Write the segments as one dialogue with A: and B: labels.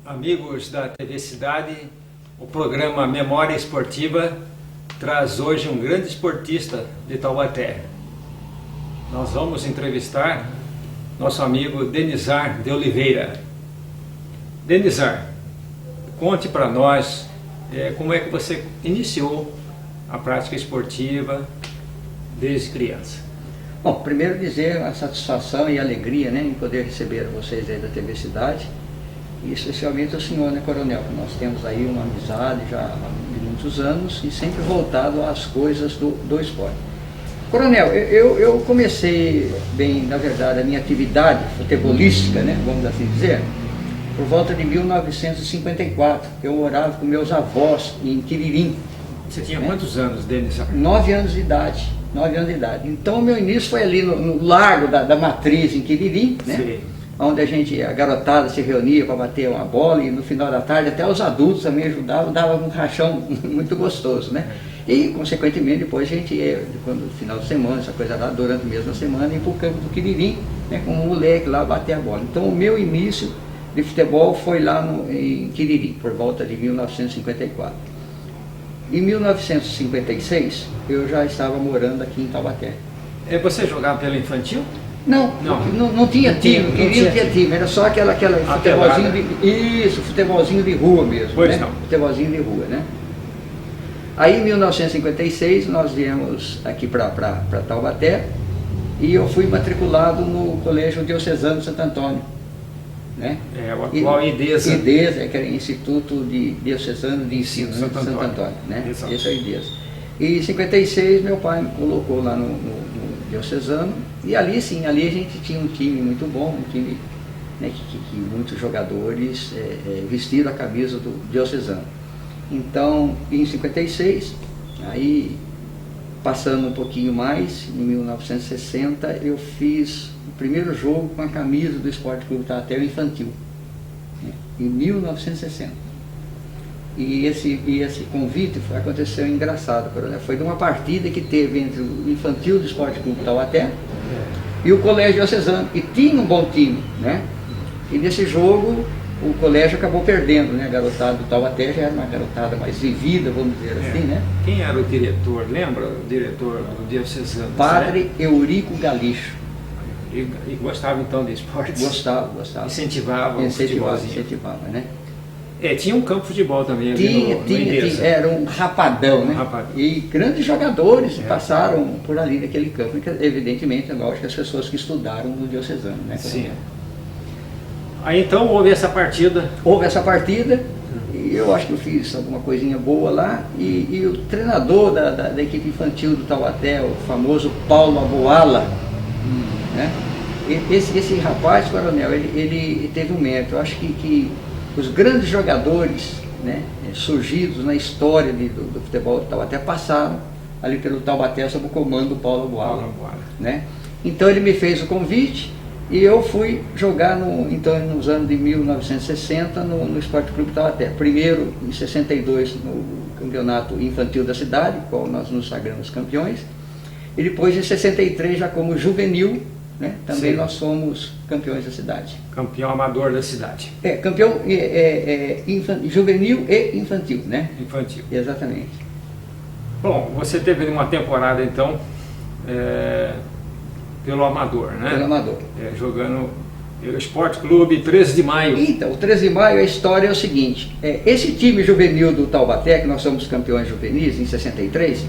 A: Amigos da TV Cidade, o programa Memória Esportiva traz hoje um grande esportista de Taubaté. Nós vamos entrevistar nosso amigo Denizar de Oliveira. Denizar, conte para nós como é que você iniciou a prática esportiva desde criança.
B: Bom, primeiro dizer a satisfação e a alegria, né, em poder receber vocês aí da TV Cidade, e especialmente o senhor, né, Coronel, que nós temos aí uma amizade já há muitos anos e sempre voltado às coisas do esporte. Coronel, eu comecei, na verdade, a minha atividade futebolística, né, vamos assim dizer, por volta de 1954, eu morava com meus avós em Quiririm.
A: Você tinha quantos anos, Denizar?
B: 9 anos de idade. 9 anos de idade. Então, o meu início foi ali no Largo da Matriz, em Quiririm, né? Sim. Onde a garotada se reunia para bater uma bola e no final da tarde até os adultos também ajudavam, dava um rachão muito gostoso, né? E, consequentemente, depois a gente ia, no final de semana, essa coisa lá, durante a mesma semana, ia para o campo do Quiririm, né, com um moleque lá bater a bola. Então, o meu início de futebol foi lá em Quiririm, por volta de 1954. Em 1956, eu já estava morando aqui em Taubaté.
A: E você jogava pela infantil?
B: Não tinha time, não tinha time, era só aquele futebolzinho futebolzinho de rua mesmo.
A: Pois
B: né?
A: não.
B: Futebolzinho de rua, né? Aí em 1956 nós viemos aqui para Taubaté e eu fui matriculado no Colégio Diocesano de Santo Antônio. Né?
A: O atual IDESA.
B: IDESA, que era Instituto Diocesano de Ensino de Santo Antônio. Né? Esse é o IDESA. E em 56 meu pai me colocou lá no Diocesano, e ali sim, ali a gente tinha um time muito bom, um time, né, que muitos jogadores vestiram a camisa do Diocesano. Então, em 56, aí passando um pouquinho mais, em 1960, eu fiz o primeiro jogo com a camisa do Esporte Clube Taubaté infantil, né, em 1960. E esse convite aconteceu engraçado, Coronel. Foi de uma partida que teve entre o infantil do Esporte Clube Taubaté e o Colégio Diocesano, que tinha um bom time, né? E nesse jogo o colégio acabou perdendo, né? A garotada do Taubaté já era uma garotada mais vivida, vamos dizer assim, né?
A: Quem era o diretor? Lembra o diretor do Diocesano?
B: Padre Eurico Galixo.
A: E gostava então de esportes?
B: Gostava.
A: Incentivava o futebolzinho.
B: Incentivava, né?
A: Tinha um campo de futebol também ali
B: tinha, era um rapadão, né? E grandes jogadores passaram por ali naquele campo, que evidentemente, é lógico, as pessoas que estudaram no Diocesano, né?
A: Sim. Aí então houve essa partida.
B: E eu acho que eu fiz alguma coisinha boa lá, e o treinador da equipe infantil do Taubaté, o famoso Paulo Aboala, né? Esse rapaz, Coronel, ele teve um mérito. Eu acho que os grandes jogadores, né, surgidos na história do futebol do Taubaté passaram ali pelo Taubaté sob o comando do Paulo Aboala, né? Então ele me fez o convite e eu fui jogar nos anos de 1960 no Esporte Clube Taubaté. Primeiro em 62 no campeonato infantil da cidade, qual nós nos sagramos campeões, e depois em 63 já como juvenil, né? Também nós somos campeões da cidade.
A: Campeão amador da cidade.
B: Campeão juvenil e infantil, né?
A: Infantil.
B: Exatamente.
A: Bom, você teve uma temporada então pelo amador, né?
B: Pelo amador.
A: Jogando pelo Esporte Clube 13 de Maio.
B: Então, o 13 de Maio, a história é o seguinte, esse time juvenil do Taubaté, que nós somos campeões juvenis em 63,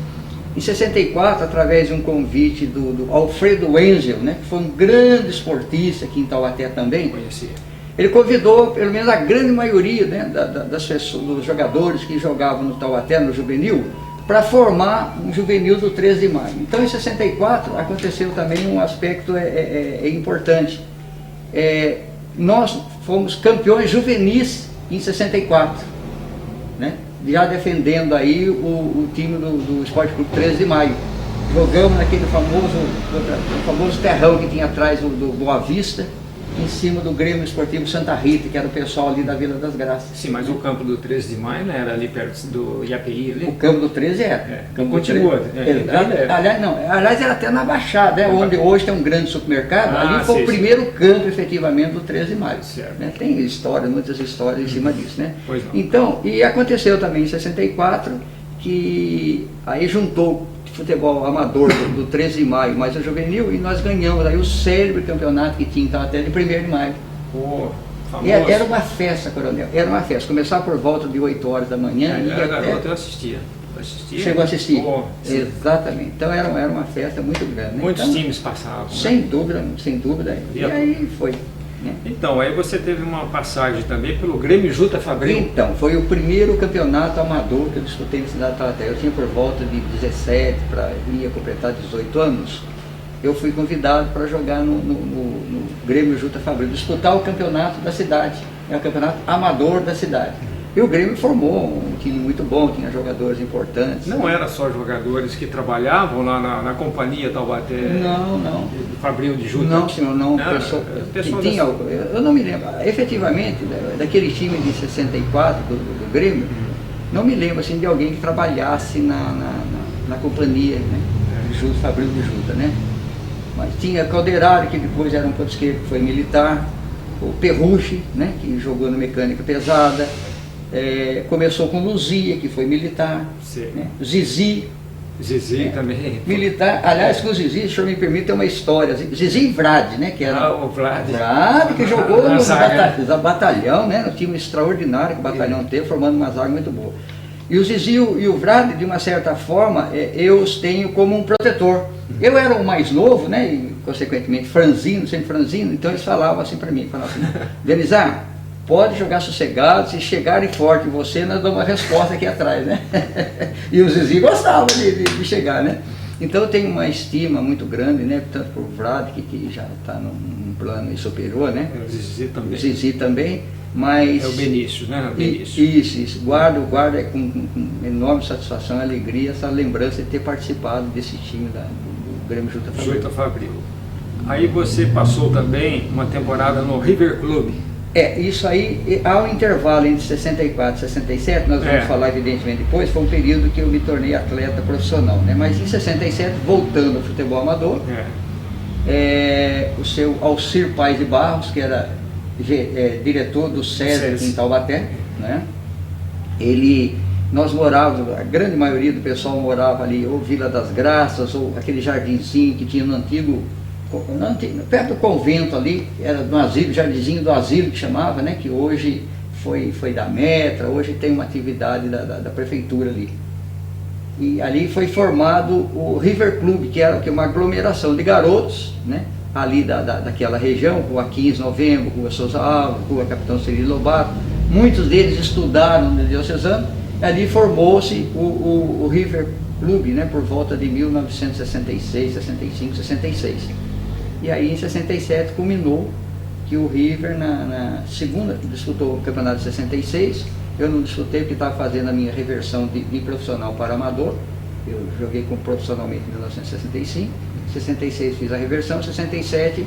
B: em 64, através de um convite do Alfredo Wenzel, né, que foi um grande esportista aqui em Taubaté também,
A: Conhecia.
B: Ele convidou pelo menos a grande maioria, né, das pessoas, dos jogadores que jogavam no Taubaté, no juvenil, para formar um juvenil do 13 de maio. Então em 64 aconteceu também um aspecto importante. Nós fomos campeões juvenis em 64, né? Já defendendo aí o time do Esporte Clube 13 de Maio. Jogamos naquele famoso terrão que tinha atrás do Boa Vista, em cima do Grêmio Esportivo Santa Rita, que era o pessoal ali da Vila das Graças.
A: Sim, mas o campo do 13 de Maio não era ali perto do IAPI ali?
B: O campo do 13 era.
A: Continua.
B: Aliás, era até na Baixada, onde hoje tem um grande supermercado. Ali foi o primeiro campo, efetivamente, do 13 de Maio. Né? Tem história, muitas histórias em cima disso, né?
A: Pois não.
B: Então, e aconteceu também em 64, que aí juntou futebol amador do 13 de maio, mais o juvenil, e nós ganhamos aí o célebre campeonato que tinha então, até de 1º de maio. Era uma festa, Coronel, era uma festa. Começava por volta de 8 horas da manhã.
A: Eu era garoto, eu assistia.
B: Chegou a assistir? Exatamente. Então era uma festa muito grande. Né?
A: Muitos times passavam.
B: Sem dúvida. E aí foi.
A: Então, aí você teve uma passagem também pelo Grêmio Juta Fabril.
B: Então, foi o primeiro campeonato amador que eu disputei na cidade de Taubaté. Eu tinha por volta de 17, ia completar 18 anos. Eu fui convidado para jogar no Grêmio Juta Fabril, disputar o campeonato da cidade, o campeonato amador da cidade. E o Grêmio formou um time muito bom, tinha jogadores importantes.
A: Não era só jogadores que trabalhavam lá na companhia Taubaté?
B: Não.
A: Fabril de Juta?
B: Não, senhor, não. Eu não me lembro. Efetivamente, daquele time de 64 do Grêmio, não me lembro assim, de alguém que trabalhasse na companhia, né? Fabril de Juta, né? Mas tinha Calderari, que depois era um ponto esquerdo, que foi militar, o Perrucci, né? Que jogou na mecânica pesada. Começou com Luzia, que foi militar, né? Zizi
A: também.
B: Militar, aliás, com o Zizi, se o senhor me permite, tem uma história. Zizi e Vrade, né? Que era
A: o Vrade,
B: que jogou no batalhão, né? No time extraordinário que o batalhão teve, formando uma zaga muito boa. E o Zizi e o Vrade, de uma certa forma, eu os tenho como um protetor. Eu era o mais novo, né? E, consequentemente, sempre franzino, então eles falavam assim para mim, Denizar, pode jogar sossegado, se chegarem forte em você, nós damos uma resposta aqui atrás, né? E o Zizi gostava de chegar, né? Então eu tenho uma estima muito grande, né? Tanto por Vrade, que já está num plano superior, né?
A: O Zizi também.
B: O Zizi também, mas...
A: É o Benício, né?
B: Isso. Guardo com enorme satisfação e alegria essa lembrança de ter participado desse time do Grêmio Juta Fabril.
A: Aí você passou também uma temporada no River Clube.
B: Isso aí, há um intervalo entre 64 e 67, nós vamos falar evidentemente depois, foi um período que eu me tornei atleta profissional, né? Mas em 67, voltando ao futebol amador, o seu Alcir Paes de Barros, que era diretor do SESI aqui em Taubaté, né? Nós morávamos, a grande maioria do pessoal morava ali, ou Vila das Graças, ou aquele jardinzinho que tinha no antigo, perto do convento ali, era no asilo, jardinzinho do asilo que chamava, né? Que hoje foi da Metra, hoje tem uma atividade da prefeitura ali. E ali foi formado o River Clube, que era uma aglomeração de garotos, né? Ali daquela região, Rua 15 de Novembro, Rua Souza Alves, Rua Capitão Cirilo Lobato. Muitos deles estudaram no Diocesano. Ali formou-se o River Clube, né? Por volta de 1966, 65, 66. E aí em 67 culminou que o River na segunda, disputou o campeonato de 66, eu não disputei porque estava fazendo a minha reversão de profissional para amador, eu joguei profissionalmente em 1965, 66 fiz a reversão, 67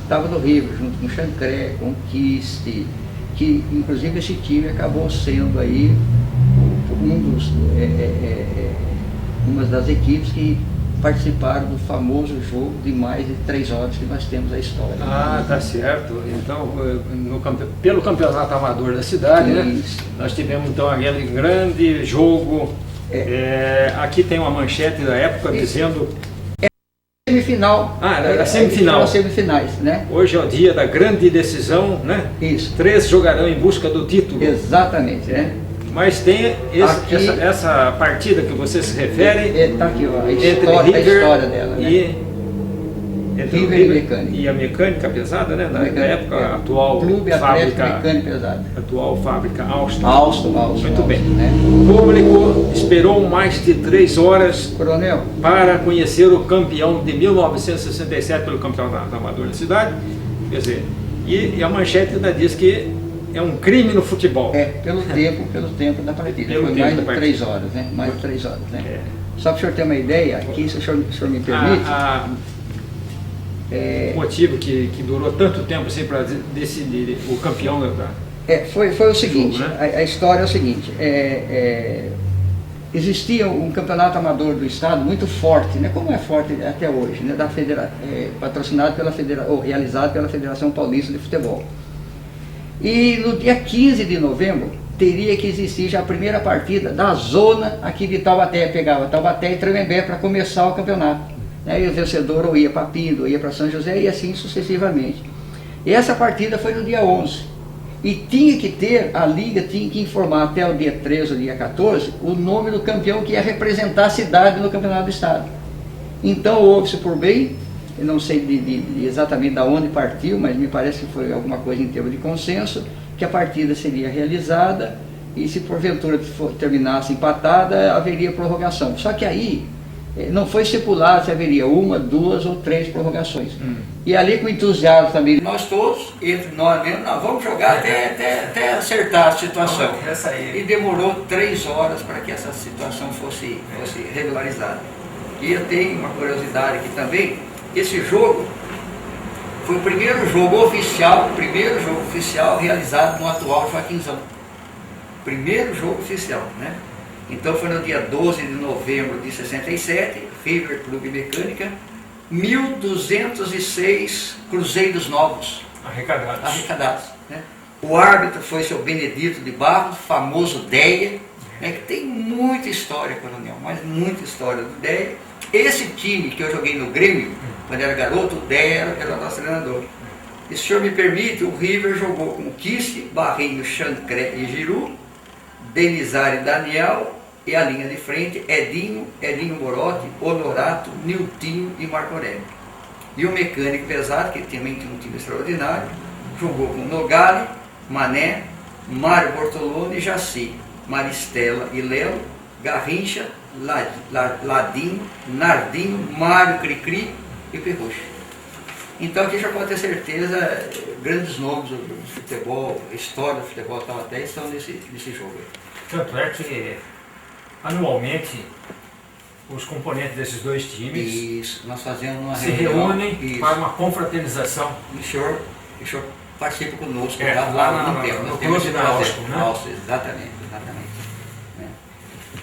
B: estava no River, junto com o Chancré, com o Kiste, que inclusive esse time acabou sendo aí uma das equipes que participaram do famoso jogo de mais de 3 horas que nós temos a história.
A: Tá certo. Então, pelo campeonato amador da cidade, né, nós tivemos então aquele grande jogo. Aqui tem uma manchete da época dizendo...
B: Semifinal.
A: A semifinal.
B: As semifinais, né?
A: Hoje é o dia da grande decisão, né?
B: Isso.
A: 3 jogarão em busca do título.
B: Exatamente, né?
A: Mas tem essa partida que você se refere.
B: Está aqui, ó, a história dela, né? River e Mecânica.
A: E a mecânica pesada, né? Na época, atual
B: Clube
A: fábrica.
B: Mecânica pesada.
A: Atual fábrica Alstom.
B: Alstom.
A: Muito bem.
B: Né?
A: O público esperou mais de 3 horas,
B: Coronel,
A: para conhecer o campeão de 1967 pelo campeonato amador da cidade. Quer dizer, e a manchete ainda diz que é um crime no futebol.
B: Pelo tempo da partida. Foi mais de 3 horas, né? Mais de 3 horas, né? Só para o senhor ter uma ideia, aqui, se o senhor me permite...
A: O motivo que durou tanto tempo assim para decidir o campeão da...
B: Foi o seguinte, jogo, né? A história é o seguinte, existia um campeonato amador do estado muito forte, né? Como é forte até hoje, né? Patrocinado ou realizado pela Federação Paulista de Futebol. E no dia 15 de novembro teria que existir já a primeira partida da zona aqui de Taubaté, pegava Taubaté e Tremembé para começar o campeonato. E o vencedor ou ia para Pindo, ou ia para São José e assim sucessivamente. E essa partida foi no dia 11. E tinha que ter, a Liga tinha que informar até o dia 13 ou dia 14 o nome do campeão que ia representar a cidade no Campeonato do Estado. Então houve-se por bem, eu não sei exatamente de onde partiu, mas me parece que foi alguma coisa em termos de consenso, que a partida seria realizada e se porventura terminasse empatada, haveria prorrogação. Só que aí não foi estipulado se haveria 1, 2 ou 3 prorrogações. E ali com entusiasmo também, nós todos, entre nós mesmos, vamos jogar até acertar a situação. E demorou 3 horas para que essa situação fosse regularizada. E eu tenho uma curiosidade aqui também, esse jogo foi o primeiro jogo oficial realizado no atual Joaquinzão. Primeiro jogo oficial, né? Então foi no dia 12 de novembro de 67, River Clube Mecânica, 1.206 cruzeiros novos arrecadados, né? O árbitro foi seu Benedito de Barros, famoso Deia, né? Que tem muita história, coronel, mas muita história do Deia. Esse time que eu joguei no Grêmio, quando era garoto, o Deia era o nosso treinador. E se o senhor me permite, o River jogou com Kiste, Barrinho, Chancré e Giru, Denizar e Daniel, e a linha de frente, Edinho Morotti, Honorato, Niltinho e Marco Aurélio. E o Mecânico pesado, que também tinha um time extraordinário, jogou com Nogale, Mané, Mário Bortolone, Jaci, Maristela e Lelo, Garrincha, Ladinho, Nardinho, Mário Cricri e Perrucho. Então aqui já pode ter certeza, grandes nomes do futebol, a história do futebol Taubaté estão nesse jogo.
A: Tanto é que anualmente os componentes desses 2 times
B: nós fazemos uma
A: se reúnem para uma confraternização.
B: E o senhor participa conosco
A: lá
B: há algum tempo.
A: No clube da Áustria, né?
B: Áustria, exatamente.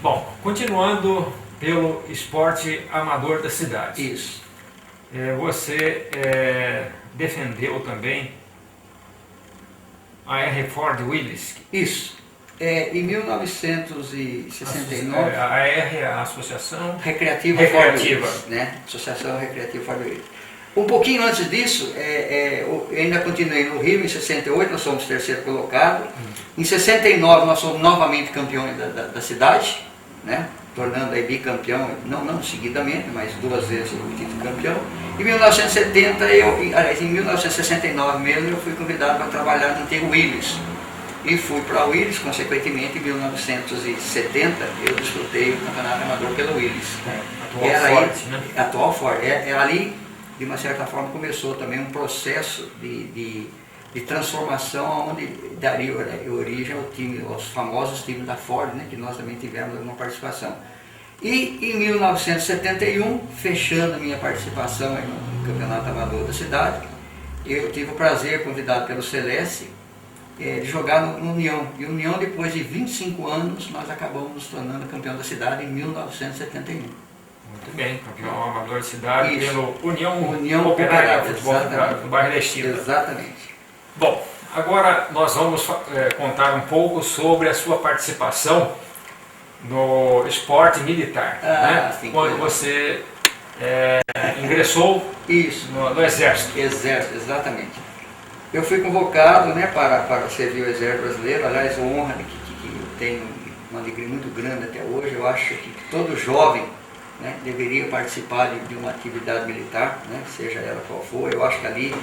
A: Bom, continuando pelo esporte amador da cidade.
B: Isso.
A: Você defendeu também a R. Ford Willis.
B: Isso. Em 1969...
A: A R é a Associação
B: Recreativa. Ford Willis, né? Associação Recreativa Ford Willis. Um pouquinho antes disso, eu ainda continuei no Rio. Em 68 nós somos terceiro colocado. Em 69 nós somos novamente campeões da cidade, né? Tornando aí bicampeão, não seguidamente, mas 2 vezes o título campeão. Em 1970, em 1969 mesmo, eu fui convidado para trabalhar no antigo Willis. E fui para o Willis, consequentemente, em 1970 eu disputei o campeonato amador pelo Willis. Atual Ford, né? Ali, de uma certa forma, começou também um processo de transformação, onde daria origem aos famosos times da Ford, né, que nós também tivemos alguma participação. E em 1971, fechando a minha participação no Campeonato Amador da cidade, eu tive o prazer, convidado pelo Celeste, de jogar no União. E o União, depois de 25 anos, nós acabamos nos tornando campeão da cidade em 1971.
A: Muito bem, campeão amador da cidade.
B: Isso.
A: Pelo União
B: Operária
A: de Futebol do bairro da Estiva.
B: Exatamente.
A: Bom, agora nós vamos contar um pouco sobre a sua participação no esporte militar, né?
B: Sim,
A: quando você ingressou
B: Isso.
A: no Exército.
B: Exército, exatamente. Eu fui convocado, né, para servir o Exército Brasileiro. Aliás, honra que eu tenho uma alegria muito grande até hoje. Eu acho que todo jovem, né, deveria participar de uma atividade militar, né, seja ela qual for. Eu acho que ali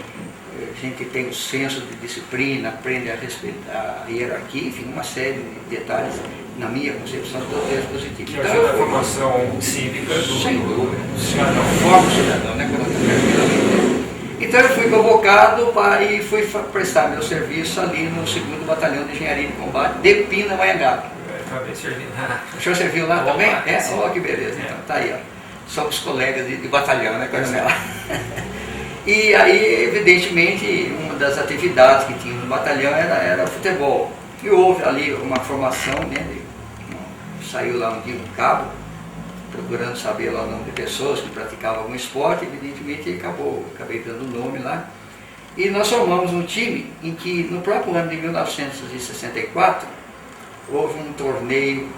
B: a gente tem um senso de disciplina, aprende a respeitar a hierarquia, enfim, uma série de detalhes, na minha concepção, todos eles positivos.
A: Que ajuda a formação cívica do
B: cidadão. Forma o cidadão, né, então eu fui convocado e fui prestar meu serviço ali no 2º Batalhão de Engenharia de Combate de Pindamonhangaba.
A: Acabei servindo.
B: O senhor serviu lá também? Olha que beleza, então tá aí, ó. Somos colegas de batalhão, né, coronel? E aí, evidentemente, uma das atividades que tinha no batalhão era o futebol. E houve ali uma formação, né? Saiu lá um dia um cabo, procurando saber lá o nome de pessoas que praticavam algum esporte, evidentemente acabei dando o nome lá. E nós formamos um time em que, no próprio ano de 1964, houve um torneio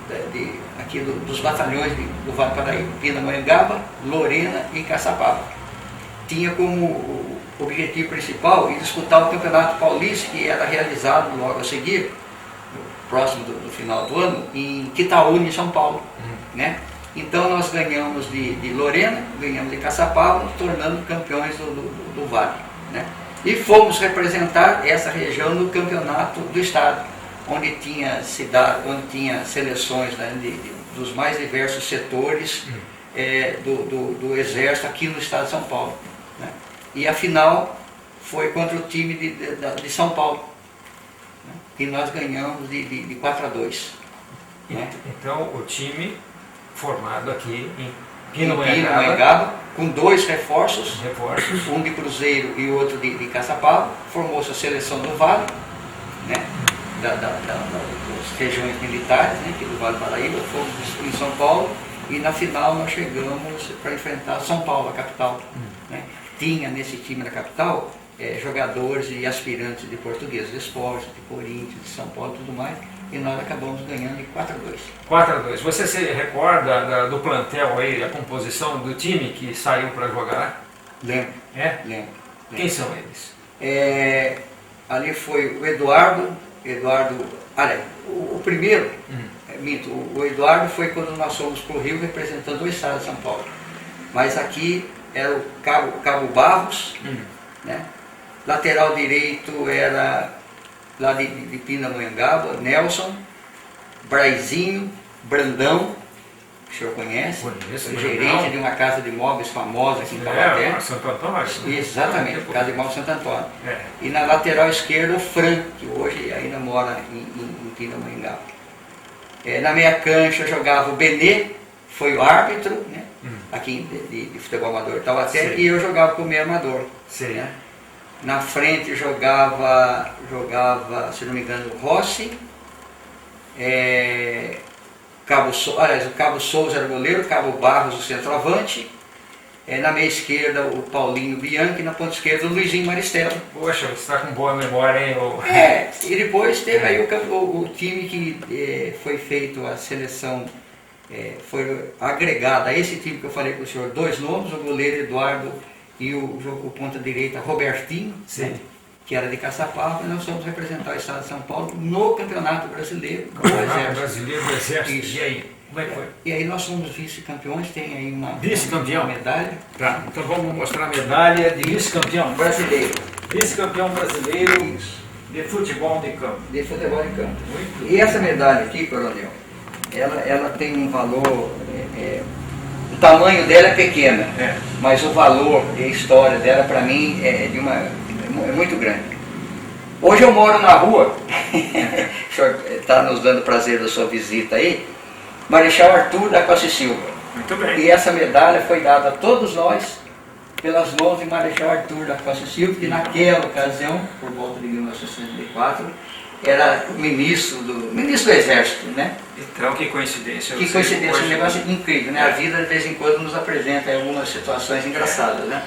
B: aqui dos batalhões do Vale do Paraíba, Pindamonhangaba, Lorena e Caçapava. Tinha como objetivo principal disputar o Campeonato Paulista, que era realizado logo a seguir, próximo do final do ano, em Quitaúna, em São Paulo. Né? Então nós ganhamos de Lorena, ganhamos de Caçapava, nos tornando campeões do Vale. Né? E fomos representar essa região no campeonato do estado, onde tinha seleções, né, dos mais diversos setores do Exército aqui no estado de São Paulo. Né? E a final foi contra o time de São Paulo, né? E nós ganhamos de 4-2. Né?
A: Então o time formado aqui em
B: Pindamonhangaba, com 2 reforços, um de Cruzeiro e outro de Caçapava, formou-se a seleção do Vale, né? Das regiões militares, né, aqui do Vale do Paraíba, fomos em São Paulo, e na final nós chegamos para enfrentar São Paulo, a capital. Né? Tinha nesse time da capital jogadores e aspirantes de Portuguesa de Esporte, de Corinthians, de São Paulo e tudo mais, e nós acabamos ganhando de 4-2.
A: 4-2. Você se recorda do plantel aí, a composição do time que saiu para jogar?
B: Lembro. Lembro.
A: Quem são eles?
B: Ali foi o Eduardo, o primeiro, o Eduardo foi quando nós fomos para o Rio representando o estado de São Paulo. Mas aqui era o Cabo Barros, né? Lateral direito era lá de Pindamonhangaba, Nelson, Braizinho, Brandão, que o senhor conhece?
A: Conheço,
B: gerente de uma casa de imóveis famosa aqui em Taubaté.
A: Santo Antônio.
B: Exatamente, casa de imóveis Santo Antônio. E na lateral esquerda o Fran, que hoje ainda mora em Pindamonhangaba. Na meia cancha jogava o Benê, foi o árbitro, né? Aqui de futebol amador de Taubaté, e eu jogava como meio amador.
A: Né?
B: Na frente jogava, se não me engano, o Rossi, o Cabo Souza era o goleiro, o Cabo Barros o centroavante, na meia esquerda o Paulinho Bianchi, na ponta esquerda o Luizinho Maristella.
A: Poxa, você está com boa memória, hein?
B: E depois teve aí o time que foi feito, a seleção foi agregada a esse time que eu falei com o senhor, 2 nomes, o goleiro Eduardo e o ponta direita Robertinho, né, que era de Caçapava, e nós fomos representar o estado de São Paulo no Campeonato Brasileiro do Exército.
A: Brasileiro do Exército. Isso. E aí? Como é que foi?
B: E aí nós somos vice-campeões, tem aí uma
A: medalha.
B: Tá,
A: então vamos mostrar a medalha de vice-campeão
B: brasileiro.
A: Vice-campeão brasileiro de futebol de campo.
B: De futebol de campo. E essa medalha aqui, coronel, ela tem um valor, o tamanho dela é pequena, mas o valor e a história dela para mim é muito grande. Hoje eu moro na rua, o senhor está nos dando prazer da sua visita aí, Marechal Arthur da Costa e Silva.
A: Muito bem.
B: E essa medalha foi dada a todos nós pelas mãos de Marechal Arthur da Costa e Silva, que naquela ocasião, por volta de 1964, era ministro do Exército, né?
A: Então, que coincidência.
B: Que coincidência, um negócio incrível, né? A vida de vez em quando nos apresenta algumas situações engraçadas, né?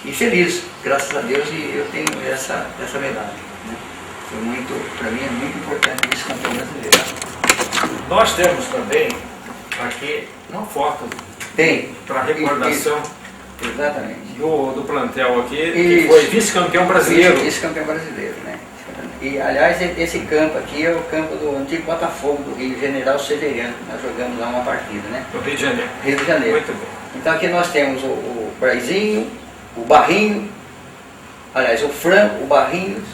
B: E feliz, graças a Deus, e eu tenho essa medalha, né? Foi muito, para mim é muito importante esse campeão brasileiro.
A: Nós temos também aqui uma foto para recordação.
B: Exatamente.
A: Do plantel aqui, que foi vice-campeão brasileiro.
B: Vice-campeão brasileiro, né? E, aliás, esse campo aqui é o campo do antigo Botafogo do Rio, General Severiano. Nós jogamos lá uma partida, né?
A: No Rio de Janeiro.
B: Rio de Janeiro.
A: Muito bem.
B: Então aqui nós temos o Braizinho, o Barrinho, aliás, o Fran, o Barrinhos,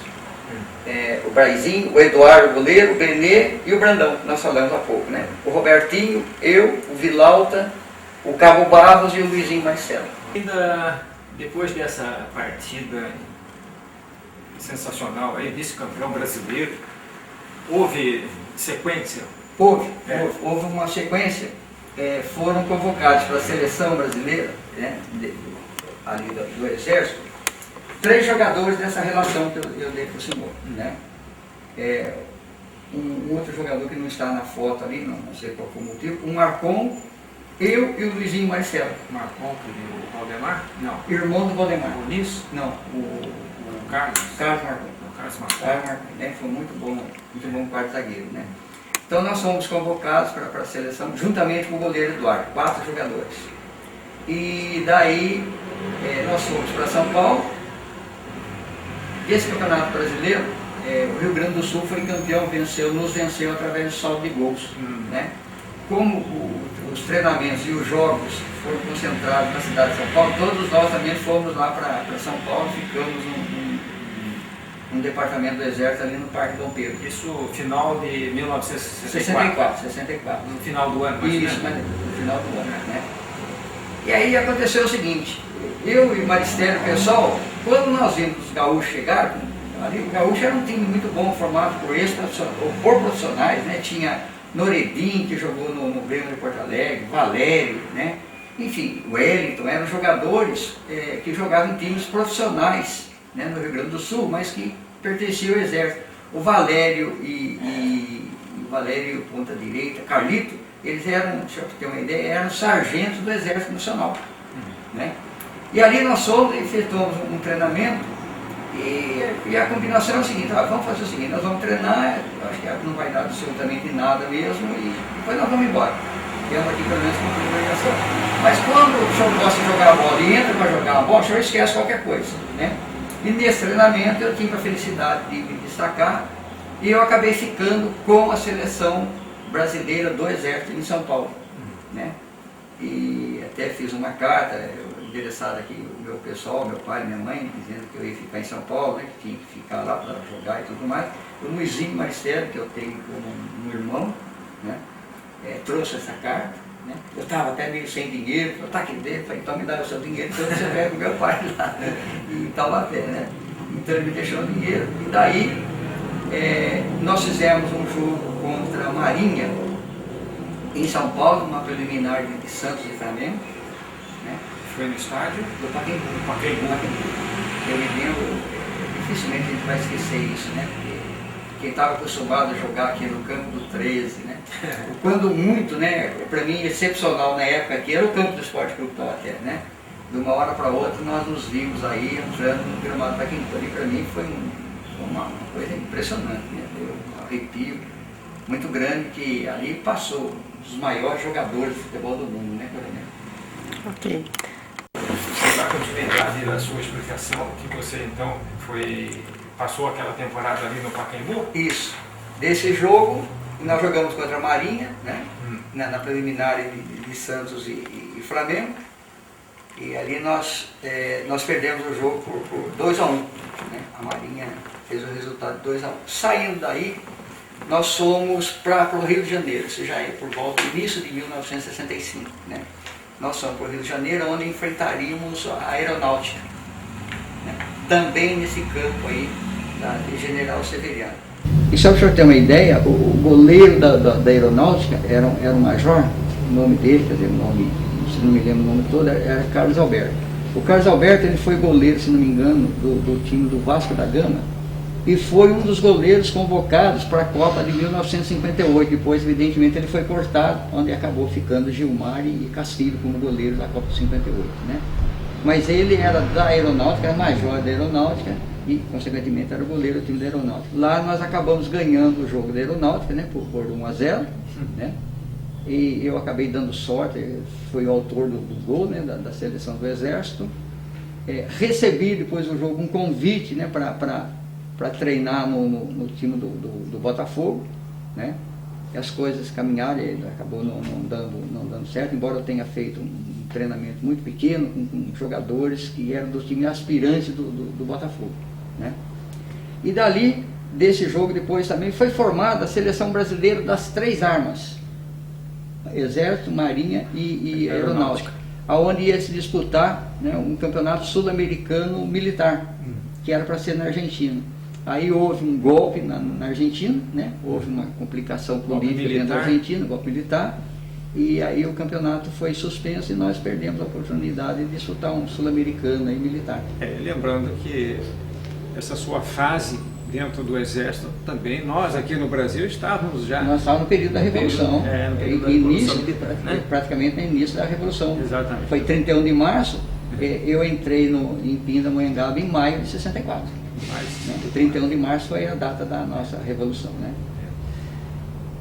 B: o Braizinho, o Eduardo, o goleiro, o Benê e o Brandão, que nós falamos há pouco, né? O Robertinho, eu, o Vilauta, o Cabo Barros e o Luizinho Marcelo.
A: Ainda depois dessa partida sensacional aí, vice-campeão brasileiro, houve sequência?
B: Houve uma sequência. Foram convocados para a seleção brasileira, né, ali do Exército, 3 jogadores dessa relação que eu dei para o senhor, né? Um outro jogador que não está na foto ali, não sei qual foi o motivo, o Marcon, eu e o Luizinho Marcelo.
A: Marcon, o Valdemar?
B: Não. Irmão do Valdemar.
A: O Nis?
B: Não.
A: O Carlos?
B: Carlos Marcon.
A: Carlos Marcon.
B: Carlos Marcon, né? Foi muito bom quarto zagueiro, né? Então nós fomos convocados para a seleção, juntamente com o goleiro Eduardo, 4 jogadores. E daí nós fomos para São Paulo. Esse campeonato brasileiro, o Rio Grande do Sul foi campeão, nos venceu através do saldo de gols. Né? Como os treinamentos e os jogos foram concentrados na cidade de São Paulo, todos nós também fomos lá para São Paulo, ficamos num departamento do Exército ali no Parque Dom Pedro.
A: Isso final de 1964?
B: 64.
A: No final do ano,
B: Isso, mas no final do ano, né? E aí aconteceu o seguinte, eu e o Maristério, pessoal, quando nós vimos os gaúchos chegar, ali o gaúcho era um time muito bom, formado por profissionais, né? Tinha Noredin, que jogou no Grêmio de Porto Alegre, Valério, né? Enfim, o Wellington, eram jogadores que jogavam em times profissionais, né, no Rio Grande do Sul, mas que pertenciam ao Exército. O Valério e o Valério ponta direita, Carlito, eles eram, deixa eu ter uma ideia, eram sargentos do Exército Nacional. Né? E ali nós efetuamos um treinamento e a combinação é o seguinte, vamos fazer o seguinte, nós vamos treinar, acho que não vai dar absolutamente nada mesmo e depois nós vamos embora. Temos aqui pelo menos uma comunicação. Mas quando o senhor gosta de jogar a bola e entra para jogar a bola, o senhor esquece qualquer coisa. Né? E nesse treinamento eu tive a felicidade de me destacar e eu acabei ficando com a seleção brasileira do Exército em São Paulo. Né? E até fiz uma carta endereçada aqui, o meu pessoal, meu pai e minha mãe, dizendo que eu ia ficar em São Paulo, né, que tinha que ficar lá para jogar e tudo mais. O Luizinho Marcelo, que eu tenho como um irmão, né, trouxe essa carta. Né? Eu estava até meio sem dinheiro, falei, tá aqui dentro, falei, então me dá o seu dinheiro, então você pega o meu pai lá em Taubaté, né? Então ele me deixou o dinheiro. E daí nós fizemos um jogo contra a Marinha em São Paulo, uma preliminar de Santos e Flamengo. Né?
A: Foi no estádio?
B: Do Pacaembu.
A: Pacaembu.
B: Eu me lembro dificilmente a gente vai esquecer isso, né? Porque quem estava acostumado a jogar aqui no campo do 13, né? Quando muito, né? Para mim, excepcional na época aqui era o campo do Esporte Clube Taubaté, né? De uma hora para outra nós nos vimos aí entrando no gramado da Quintana e para mim foi uma coisa impressionante, né? Foi um arrepio muito grande que ali passou um dos maiores jogadores de futebol do mundo, né, Coronel?
C: Ok.
A: Você dá continuidade na sua explicação que você então passou aquela temporada ali no Pacaembu?
B: Isso. Desse jogo, nós jogamos contra a Marinha, né? Na preliminar de Santos e Flamengo. E ali nós perdemos o jogo por 2-1. Né? A Marinha fez o resultado de 2-1. Saindo daí, nós fomos para o Rio de Janeiro. Isso já é por volta do início de 1965. Né? Nós fomos para o Rio de Janeiro, onde enfrentaríamos a Aeronáutica. Né? Também nesse campo aí de General Severiano. E só para o senhor ter uma ideia, o goleiro da Aeronáutica era um major, o nome dele, quer dizer, o nome, se não me lembro o nome todo, era Carlos Alberto. O Carlos Alberto ele foi goleiro, se não me engano, do time do Vasco da Gama e foi um dos goleiros convocados para a Copa de 1958. Depois, evidentemente, ele foi cortado, onde acabou ficando Gilmar e Castilho como goleiros da Copa de 58. Né? Mas ele era da Aeronáutica, era major da Aeronáutica e, consequentemente, era o goleiro do time da Aeronáutica. Lá nós acabamos ganhando o jogo da Aeronáutica, né, por 1-0, né? E eu acabei dando sorte, fui o autor do gol, né, da seleção do Exército. Recebi depois do jogo um convite, né, para treinar no time do Botafogo, né? E as coisas caminharam, acabou não dando certo, embora eu tenha feito um treinamento muito pequeno com jogadores que eram do time aspirante do Botafogo, né? E dali, desse jogo depois também, foi formada a seleção brasileira das 3 armas. Exército, Marinha e Aeronáutica, aonde ia se disputar, né, um campeonato sul-americano militar, que era para ser na Argentina. Aí houve um golpe na Argentina, né, houve uma complicação política dentro da Argentina, golpe militar, e aí o campeonato foi suspenso e nós perdemos a oportunidade de disputar um sul-americano militar.
A: Lembrando que essa sua fase dentro do Exército também, nós aqui no Brasil estávamos já...
B: Nós estávamos no período da Revolução,
A: no período da Revolução Militar,
B: né? Praticamente no início da Revolução.
A: Exatamente.
B: Foi 31 de março, eu entrei em Pindamonhangaba em maio de 64. Né? 31 de março foi a data da nossa Revolução, né?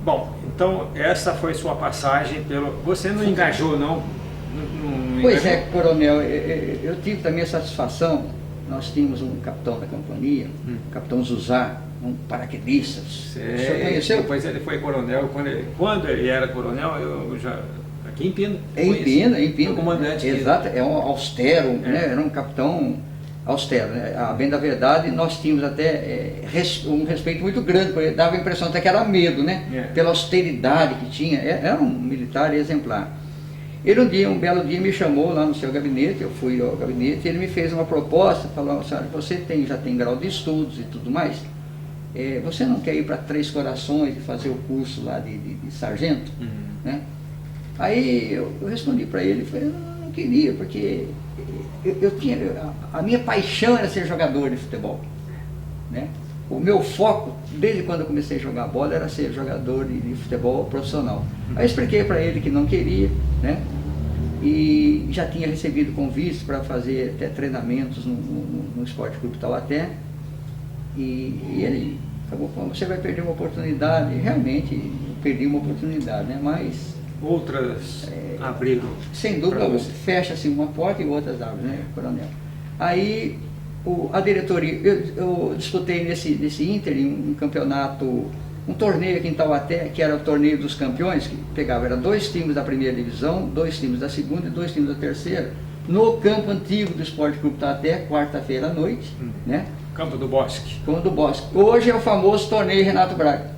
A: Bom, então essa foi sua passagem pelo... Você não engajou, não?
B: Pois é, Coronel, eu tive também a satisfação. Nós tínhamos um capitão da companhia, o capitão Zuzá, um paraquedista. O senhor conheceu?
A: Depois ele foi coronel. Quando ele era coronel, eu já... Aqui em Pina.
B: Em Pina.
A: Comandante.
B: Exato, é um austero, né? Era um capitão austero. Né? A bem da verdade, nós tínhamos até um respeito muito grande, porque dava a impressão até que era medo, né? Pela austeridade que tinha. Era um militar exemplar. Ele um belo dia me chamou lá no seu gabinete, eu fui ao gabinete, e ele me fez uma proposta, falou, senhora, você já tem grau de estudos e tudo mais, você não quer ir para Três Corações e fazer o curso lá de sargento? Né? Aí eu respondi para ele, falei, eu não queria, porque a minha paixão era ser jogador de futebol. Né? O meu foco, desde quando eu comecei a jogar bola, era ser jogador de futebol profissional. Aí eu expliquei para ele que não queria, né? E já tinha recebido convites para fazer até treinamentos no Esporte Clube Taubaté. E ele acabou falando, você vai perder uma oportunidade. E realmente, eu perdi uma oportunidade, né? Mas...
A: Outras abriram.
B: Sem dúvida, fecha-se uma porta e outras abrem, né, Coronel? Aí... a diretoria, eu disputei nesse ínterim um campeonato, um torneio aqui em Taubaté, que era o torneio dos campeões, que pegava, era 2 times da primeira divisão, 2 times da segunda e 2 times da terceira, no campo antigo do Esporte Clube Taubaté, quarta-feira à noite, né?
A: Campo do Bosque.
B: Campo do Bosque. Hoje é o famoso torneio Renato Braga.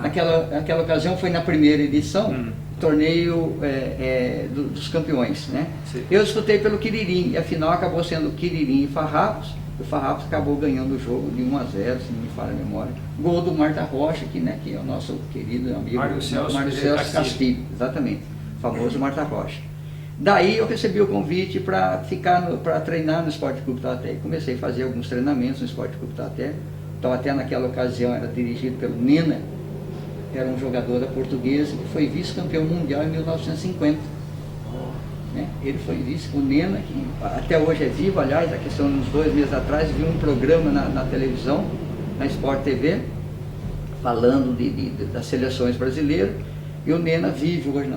B: Naquela ocasião foi na primeira edição, torneio dos campeões, né? Sim. Eu disputei pelo Quiririm, e a final acabou sendo Quiririm e Farrapos. O Farrapos acabou ganhando o jogo de 1-0, se não me falha a memória. Gol do Marta Rocha, que é o nosso querido amigo
A: Mário Celso
B: Castilho, exatamente, o famoso Marta Rocha. Daí eu recebi o convite para para treinar no Esporte Clube Taubaté. Comecei a fazer alguns treinamentos no Esporte Clube Taubaté. Taubaté naquela ocasião era dirigido pelo Nena, que era um jogador da Portuguesa, que foi vice-campeão mundial em 1950. Né? Ele foi vice, o Nena, que até hoje é vivo, aliás, a questão uns 2 meses atrás, vi um programa na televisão, na Sport TV, falando das seleções brasileiras. E o Nena vive hoje,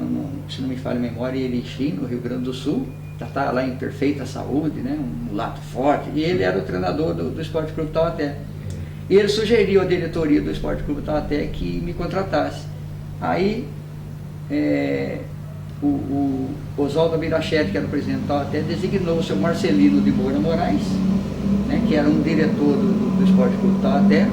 B: se não me falha a memória, em Erechim, no Rio Grande do Sul. Já está lá em perfeita saúde, né? Um mulato forte. E ele era o treinador do Esporte Clube Taubaté. E ele sugeriu à diretoria do Esporte Clube Taubaté que me contratasse. Aí, o Oswaldo Birachete, que era o presidente do Taubaté, designou o seu Marcelino de Moura Moraes, né? Que era um diretor do Esporte Clube Taubaté,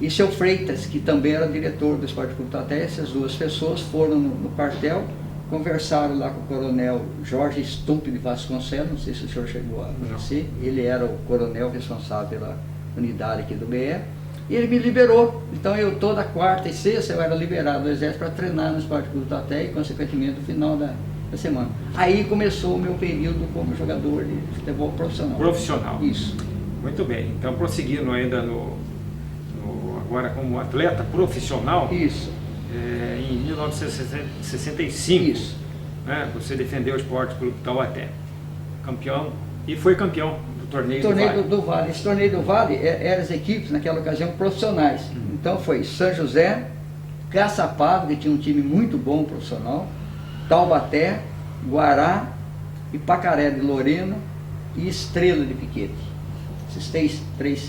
B: e seu Freitas, que também era diretor do Esporte Clube Taubaté. Essas 2 pessoas foram no quartel, conversaram lá com o coronel Jorge Stump de Vasconcelos, não sei se o senhor chegou a conhecer, ele era o coronel responsável pela unidade aqui do BE, e ele me liberou. Então eu toda quarta e sexta eu era liberado do Exército para treinar no Esporte Clube Taubaté e consequentemente no final da semana. Aí começou o meu período como jogador de futebol profissional.
A: Profissional.
B: Isso.
A: Muito bem, então prosseguindo ainda agora como atleta profissional.
B: Isso.
A: Em 1965,
B: isso.
A: Né, você defendeu o Esporte Clube Taubaté, campeão, e foi campeão do torneio
B: do Vale. Esse torneio do Vale eram as equipes naquela ocasião profissionais. Então foi São José, Caçapava, que tinha um time muito bom profissional, Taubaté, Guará, Ipacaré de Lorena e Estrela de Piquete. Esses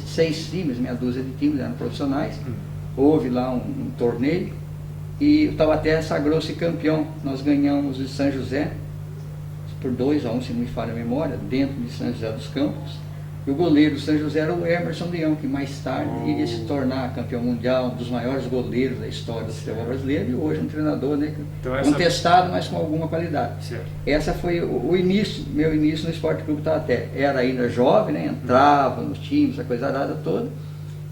B: 6 times, meia dúzia de times eram profissionais. Houve lá um torneio e o Taubaté sagrou-se campeão. Nós ganhamos de São José por 2-1, se não me falha a memória, dentro de São José dos Campos. E o goleiro do São José era o Emerson Leão, que mais tarde iria se tornar campeão mundial, um dos maiores goleiros da história do futebol brasileiro, e hoje um treinador, né, então, contestado, mas com alguma qualidade.
A: Certo.
B: Essa foi o início, meu início no Esporte Clube Taubaté. Era ainda jovem, né, entrava nos times, a coisa arada toda.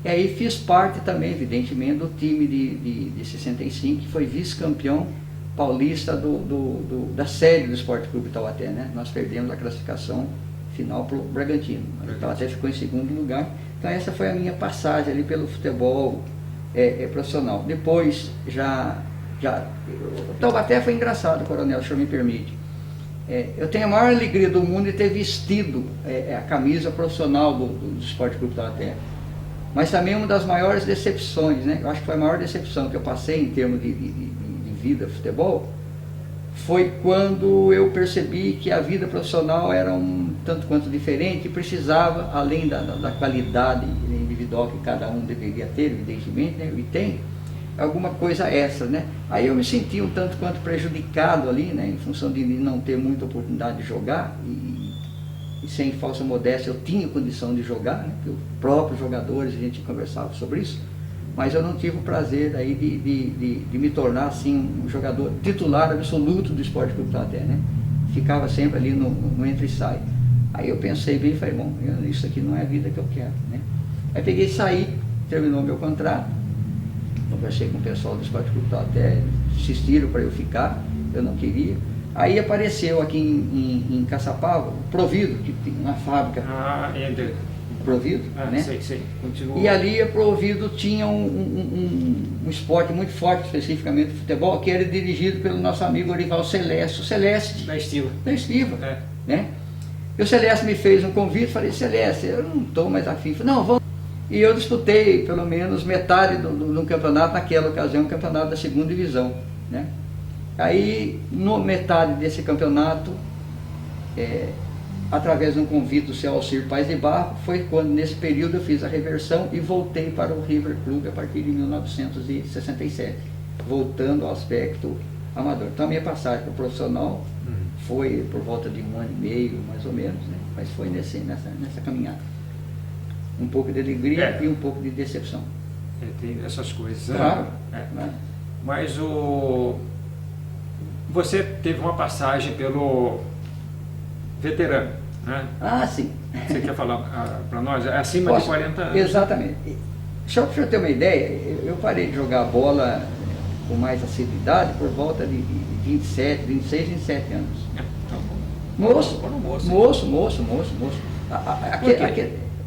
B: E aí fiz parte também, evidentemente, do time de 65, que foi vice-campeão paulista da série do Esporte Clube Taubaté, né? Nós perdemos a classificação final para o Bragantino. O Taubaté ficou em segundo lugar. Então essa foi a minha passagem ali pelo futebol profissional. Depois o Taubaté foi engraçado, coronel, se o senhor me permite. Eu tenho a maior alegria do mundo de ter vestido a camisa profissional do Esporte Clube Taubaté. Mas também uma das maiores decepções, né? Eu acho que foi a maior decepção que eu passei em termos de vida futebol, foi quando eu percebi que a vida profissional era um tanto quanto diferente e precisava, além da qualidade individual que cada um deveria ter, evidentemente, né? E tem, alguma coisa extra, né? Aí eu me senti um tanto quanto prejudicado ali, né? Em função de não ter muita oportunidade de jogar e sem falsa modéstia eu tinha condição de jogar, né? Porque os próprios jogadores, a gente conversava sobre isso, mas eu não tive o prazer aí de me tornar assim um jogador titular absoluto do Esporte Clube Taubaté, né? Ficava sempre ali no entra e sai. Aí eu pensei bem e falei, bom, isso aqui não é a vida que eu quero, né? Aí peguei e saí, terminou meu contrato, conversei com o pessoal do Esporte Clube Taubaté, insistiram para eu ficar, eu não queria. Aí apareceu aqui em Caçapava o Provido, que tem uma fábrica. Provido, né?
A: Sei. Continua.
B: E ali a Provido tinha um esporte muito forte, especificamente o futebol, que era dirigido pelo nosso amigo Orival Celeste, o Celeste.
A: Da Estiva.
B: Né? E o Celeste me fez um convite, falei, Celeste, eu não estou mais afim. Falei, não, vamos. E eu disputei pelo menos metade do campeonato, naquela ocasião, um campeonato da 2ª divisão, né? Aí, no metade desse campeonato, através de um convite do seu Alcir Paz de Barro, foi quando nesse período eu fiz a reversão e voltei para o River Clube a partir de 1967, voltando ao aspecto amador. Então a minha passagem para o profissional foi por volta de 1 ano e meio, mais ou menos, né? Mas foi nessa caminhada. Um pouco de alegria e um pouco de decepção.
A: Tem essas coisas.
B: Claro.
A: Mas você teve uma passagem pelo veterano, né?
B: Ah, sim.
A: Você quer falar para nós? É acima de 40 anos.
B: Exatamente. Só para você ter uma ideia, eu parei de jogar bola com mais assiduidade por volta de 27, 26, 27 anos. Moço,
A: Parou moço.
B: moço.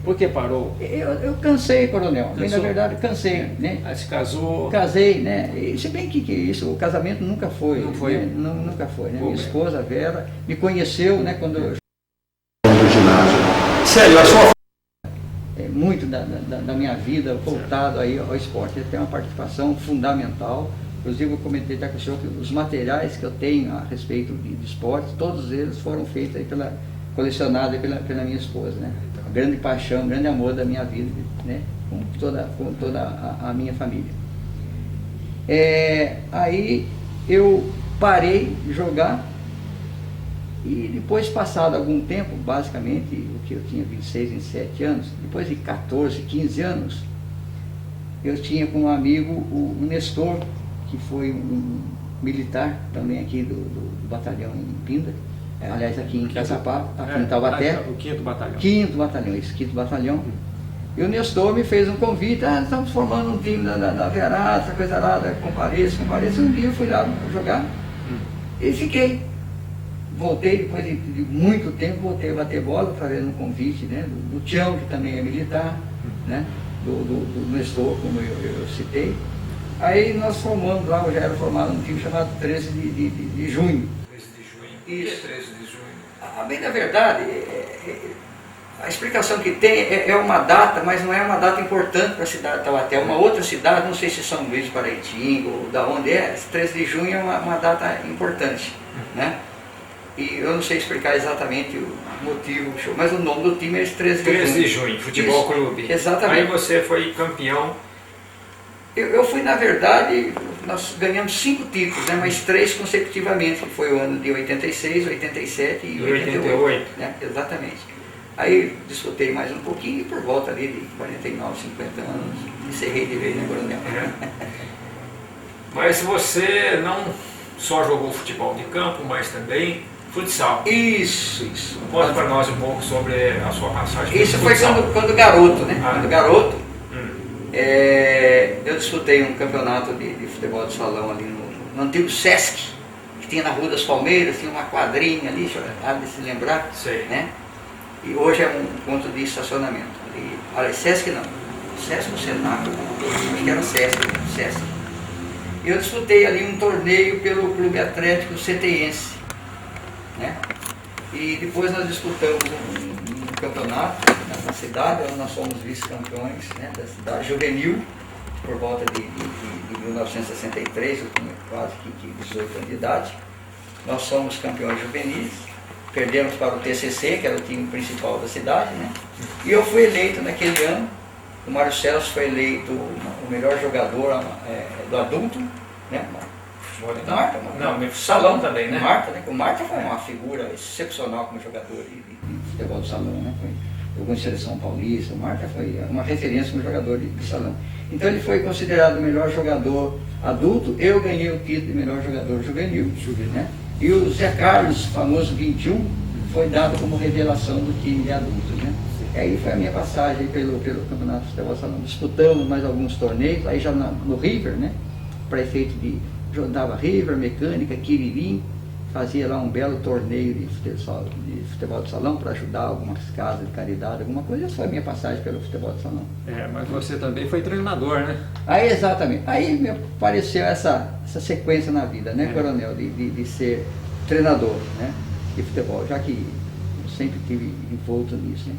A: Por que parou?
B: Eu cansei, coronel. Bem, na verdade, cansei, né?
A: Aí se casou.
B: Casei, né? E se bem que isso, o casamento nunca foi.
A: Não foi.
B: Né? Nunca foi, né?
A: Pô,
B: Minha esposa, Vera, me conheceu, né? Quando eu...
C: Do ginásio. Sério, a sua
B: muito da minha vida voltado aí ao esporte. Ele tem uma participação fundamental. Inclusive, eu comentei até com o senhor que os materiais que eu tenho a respeito de esporte, todos eles foram feitos aí colecionados aí pela minha esposa, né? A grande paixão, grande amor da minha vida, né? Com toda a minha família. Aí eu parei de jogar e depois, passado algum tempo, basicamente, o que eu tinha 26, 27 anos, depois de 14, 15 anos, eu tinha com um amigo o Nestor, que foi um militar também aqui do batalhão em Pinda, aliás, aqui em Caçapá, aqui em Taubaté.
A: O 5º Batalhão.
B: 5º Batalhão, esse 5º Batalhão. E o Nestor me fez um convite, estamos formando um time da Verada, essa coisa lá, compareça. Um dia eu fui lá jogar e fiquei. Voltei, depois de muito tempo, voltei a bater bola, através de um convite, né, do Tião, que também é militar, né, do Nestor, como eu citei. Aí nós formamos lá, eu já era formado um time chamado 13 de junho.
A: 13 de junho.
B: Isso.
A: Por que 13 de junho?
B: Bem, na verdade, a explicação que tem é uma data, mas não é uma data importante para a cidade de Taubaté. Uma outra cidade, não sei se São Luís, Paraitinga ou da onde é, 13 de junho é uma data importante, né? E eu não sei explicar exatamente o motivo, mas o nome do time é 13 de junho.
A: 13 de junho, Futebol
B: Isso,
A: Clube.
B: exatamente.
A: Aí você foi campeão.
B: Eu fui, na verdade, nós ganhamos 5 títulos, né, mas 3 consecutivamente, que foi o ano de 86, 87 e 88. Né, exatamente. Aí disputei mais um pouquinho e por volta ali de 49, 50 anos, encerrei de vez, né, coronel?
A: Mas você não só jogou futebol de campo, mas também futsal.
B: Isso.
A: Conta para nós um pouco sobre a sua passagem.
B: Isso foi quando garoto, né? Quando garoto, eu disputei um campeonato de futebol de salão ali no antigo Sesc, que tinha na Rua das Palmeiras, tinha uma quadrinha ali, há de se lembrar, né? E hoje é um ponto de estacionamento. Olha, Sesc não, Sesc no Senac, acho que era Sesc. Eu disputei ali um torneio pelo Clube Atlético Cetense, né? E depois nós disputamos um campeonato na cidade, onde nós fomos vice-campeões, né, da cidade juvenil, por volta de 1963, eu tinha quase que 18 anos de idade. Nós somos campeões juvenis, perdemos para o TCC, que era o time principal da cidade, né? E eu fui eleito naquele ano, o Mário Celso foi eleito o melhor jogador do adulto, né? Marta,
A: não, salão também, né?
B: O Marta foi uma figura excepcional como jogador de futebol de salão, né? Jogou em seleção paulista, o Marta foi uma referência como jogador de salão. Então ele foi considerado o melhor jogador adulto, eu ganhei o título de melhor jogador juvenil, né? E o Zé Carlos, famoso 21, foi dado como revelação do time de adultos, né? E aí foi a minha passagem pelo Campeonato de Futebol de Salão. Disputamos mais alguns torneios, aí já no River, né? Prefeito dava River, Mecânica, Quiririm, fazia lá um belo torneio de futebol de salão para ajudar algumas casas de caridade, alguma coisa. Essa foi a minha passagem pelo futebol de salão.
A: Mas você também foi treinador, né?
B: Aí, exatamente. Aí me apareceu essa sequência na vida, né, coronel, de ser treinador, né, de futebol, já que eu sempre estive envolto nisso, né?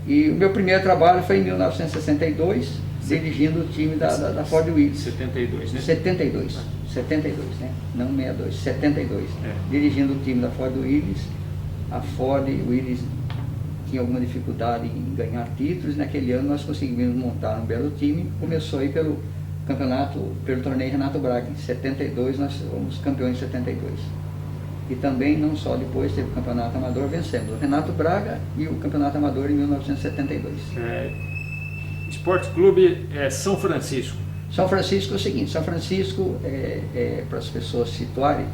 B: E o meu primeiro trabalho foi em 1962, dirigindo o time da Ford Willis.
A: 72, né?
B: 72, né? Não 62, 72. Dirigindo o time da Ford Willis. A Ford Willis tinha alguma dificuldade em ganhar títulos. Naquele ano nós conseguimos montar um belo time. Começou aí pelo torneio Renato Braga. Em 72 nós fomos campeões em 72. E também, não só depois, teve o campeonato amador, vencemos o Renato Braga e o campeonato amador em 1972.
A: Esporte Clube São Francisco.
B: São Francisco é o seguinte, São Francisco, para as pessoas se situarem,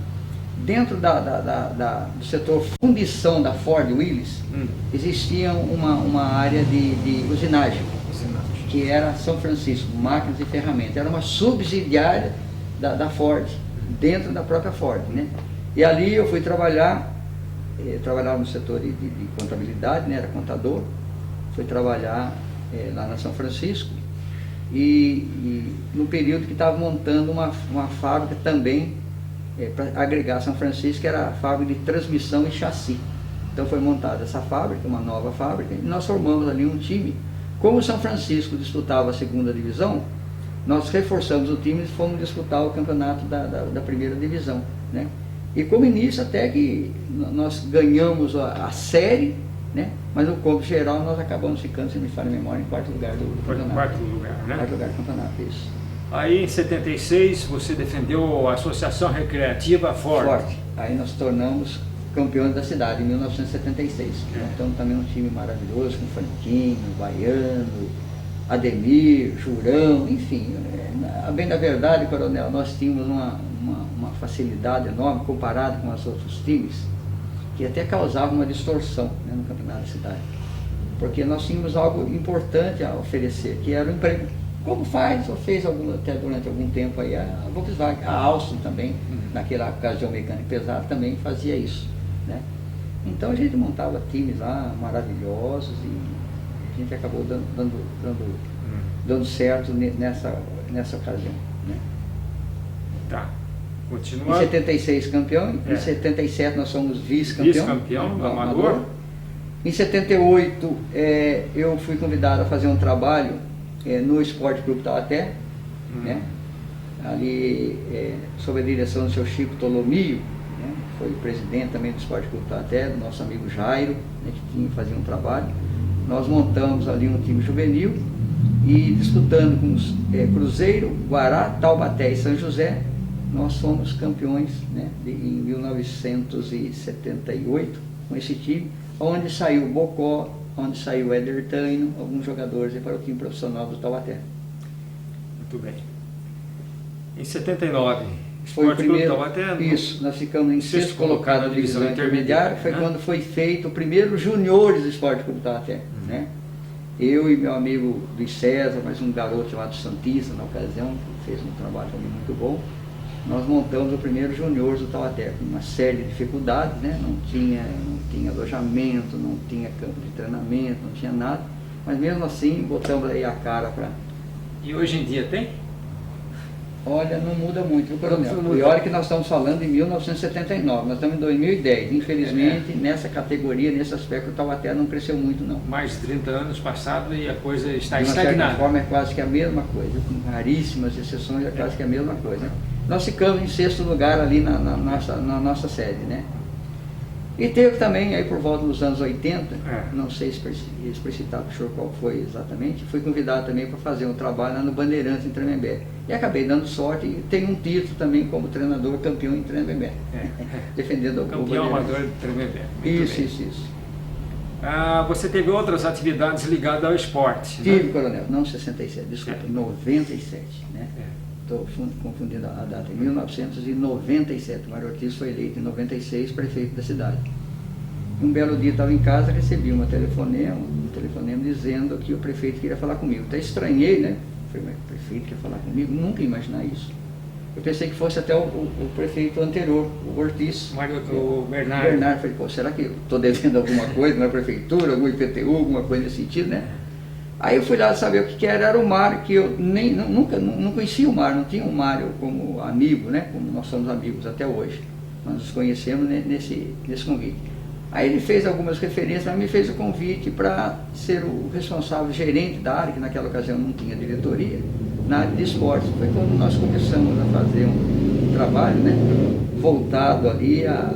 B: dentro do setor fundição da Ford Willis, existia uma área de usinagem, que era São Francisco, máquinas e ferramentas. Era uma subsidiária da Ford, dentro da própria Ford, né? E ali eu fui trabalhar trabalhava no setor de contabilidade, né? Era contador, foi trabalhar lá na São Francisco e no período que estava montando uma fábrica também para agregar São Francisco, que era a fábrica de transmissão e chassi. Então foi montada essa fábrica, uma nova fábrica, e nós formamos ali um time. Como o São Francisco disputava a segunda divisão, nós reforçamos o time e fomos disputar o campeonato da primeira divisão, né? E como início até que nós ganhamos a série, né? Mas no cômputo geral nós acabamos ficando, se me falha a memória, em quarto lugar do campeonato.
A: Quarto lugar, né?
B: Quarto lugar do campeonato, isso.
A: Aí em 76 você defendeu a Associação Recreativa Forte.
B: Aí nós tornamos campeões da cidade em 1976. Montamos também um time maravilhoso com Franquinho, Baiano, Ademir, Jurão, enfim. A bem da verdade, Coronel, nós tínhamos uma facilidade enorme comparado com os outros times, que até causava uma distorção, né, no campeonato da cidade. Porque nós tínhamos algo importante a oferecer, que era o emprego. Como faz, ou fez até durante algum tempo aí a Volkswagen, a Alstom também, naquela ocasião mecânica pesada, também fazia isso, né? Então a gente montava times lá maravilhosos e a gente acabou dando certo nessa ocasião, né?
A: Tá. Continua.
B: Em 76 campeão, em 77 nós somos vice-campeão
A: do Amador.
B: Em 78 eu fui convidado a fazer um trabalho no Esporte Clube Taubaté, né? Ali sob a direção do seu Chico Tolomio, né? Foi presidente também do Esporte Clube Taubaté, do nosso amigo Jairo, né? Que fazia um trabalho. Nós montamos ali um time juvenil e disputando com os Cruzeiro, Guará, Taubaté e São José, nós fomos campeões, né? Em 1978 com esse time, onde saiu o Bocó, onde saiu o Éder Taino, alguns jogadores para o time profissional do Taubaté.
A: Muito bem. Em 79,
B: foi o primeiro,
A: Taubaté,
B: isso, nós ficamos em sexto colocado na divisão intermediária, foi, né? Quando foi feito o primeiro Juniores do Esporte Clube Taubaté, né? Eu e meu amigo Luiz César, mais um garoto chamado Santista na ocasião, que fez um trabalho também muito bom, nós montamos o primeiro Juniores do Taubaté, com uma série de dificuldades, né? Não tinha alojamento, não tinha campo de treinamento, não tinha nada, mas mesmo assim botamos aí a cara para...
A: E hoje em dia tem?
B: Olha, não muda muito, viu, Coronel? E olha que nós estamos falando em 1979, nós estamos em 2010. Infelizmente, nessa categoria, nesse aspecto, o Taubaté não cresceu muito, não.
A: Mais de 30 anos passados e a coisa está
B: estagnada. De uma certa forma, é quase que a mesma coisa, com raríssimas exceções, é quase que a mesma coisa. Nós ficamos em sexto lugar ali na nossa sede, né? E teve também, aí por volta dos anos 80, não sei explicitar para o senhor qual foi exatamente, fui convidado também para fazer um trabalho lá no Bandeirantes, em Tremembé. E acabei dando sorte e tenho um título também como treinador campeão em Tremembé. Defendendo o
A: campeão amador de Tremembé.
B: Isso.
A: Você teve outras atividades ligadas ao esporte?
B: Tive,
A: né?
B: Coronel, não 67, desculpa, 97, né? Estou confundindo a data, em 1997, o Mário Ortiz foi eleito em 96 prefeito da cidade. Um belo dia estava em casa, recebi um telefonema dizendo que o prefeito queria falar comigo. Até estranhei, né? Falei, mas o prefeito quer falar comigo? Nunca ia imaginar isso. Eu pensei que fosse até o prefeito anterior, o Ortiz.
A: O Bernardo.
B: Falei, pô, será que eu estou devendo alguma coisa na prefeitura, algum IPTU, alguma coisa nesse sentido, né? Aí eu fui lá saber o que era o Mário, que eu não conhecia o Mário, não tinha o Mário como amigo, né? Como nós somos amigos até hoje. Nós nos conhecemos nesse convite. Aí ele fez algumas referências, mas me fez o convite para ser o responsável gerente da área, que naquela ocasião não tinha diretoria, na área de esportes. Foi quando nós começamos a fazer um trabalho, né? Voltado ali à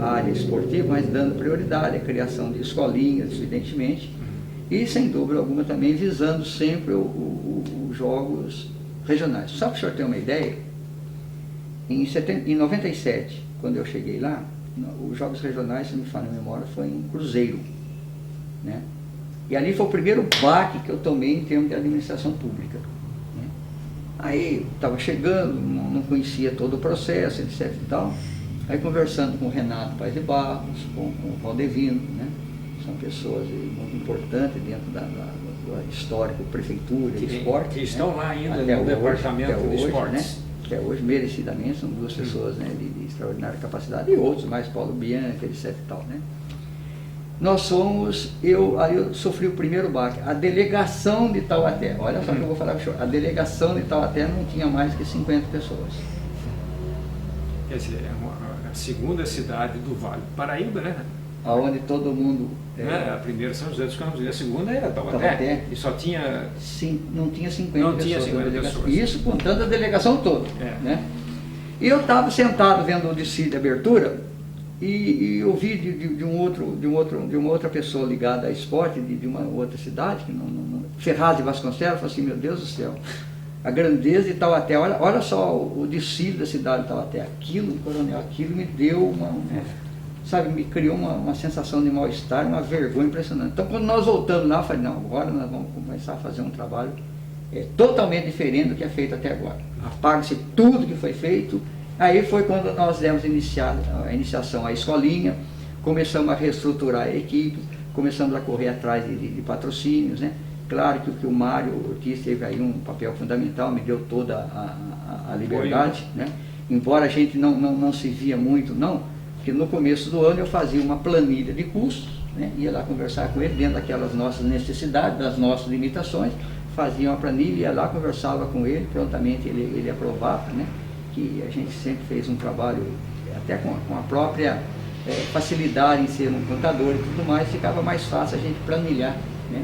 B: área esportiva, mas dando prioridade à criação de escolinhas, evidentemente. E, sem dúvida alguma, também visando sempre os jogos regionais. Só para o senhor ter uma ideia, em 97, quando eu cheguei lá, os jogos regionais, se me falha a memória, foi em Cruzeiro, né? E ali foi o primeiro baque que eu tomei em termos de administração pública, né? Aí, estava chegando, não conhecia todo o processo, etc e tal. Aí, conversando com o Renato Paes de Barros, com o Valdevino, né? São pessoas muito importantes dentro do histórico, prefeitura, de esporte.
A: Que estão lá ainda
B: até
A: no
B: hoje,
A: departamento de esportes.
B: Né? até hoje, merecidamente, são duas pessoas, né, de extraordinária capacidade, e outros, mais Paulo Bianchi, etc e tal, né. Nós somos, aí eu sofri o primeiro baque, a delegação de Taubaté, olha só que eu vou falar para o senhor, a delegação de Taubaté não tinha mais que 50 pessoas.
A: Quer dizer, é a segunda cidade do Vale do Paraíba, né?
B: Aonde todo mundo...
A: A primeira São José dos Campos, e a segunda era Taubaté, e só tinha...
B: Sim, não tinha 50
A: não
B: pessoas.
A: Tinha 50 pessoas.
B: Isso contando a delegação toda. Né? E eu estava sentado vendo o desfile de abertura, e ouvi de uma outra pessoa ligada a esporte, de uma outra cidade, Ferraz de Vasconcelos, falou assim, meu Deus do céu, a grandeza de Taubaté, olha só o desfile da cidade de Taubaté, aquilo, coronel, aquilo me deu sabe, me criou uma sensação de mal-estar, uma vergonha impressionante. Então, quando nós voltamos lá, eu falei, não, agora nós vamos começar a fazer um trabalho totalmente diferente do que é feito até agora. Apaga-se tudo que foi feito. Aí foi quando nós demos a iniciação à escolinha, começamos a reestruturar a equipe, começamos a correr atrás de patrocínios, né? Claro que o Mário Ortiz teve aí um papel fundamental, me deu toda a liberdade, né? Embora a gente não se via muito, não, porque no começo do ano eu fazia uma planilha de custos, né? Ia lá conversar com ele dentro daquelas nossas necessidades, das nossas limitações, fazia uma planilha, ia lá, conversava com ele, prontamente ele aprovava, né? Que a gente sempre fez um trabalho, até com a própria facilidade em ser um contador e tudo mais, ficava mais fácil a gente planilhar, né,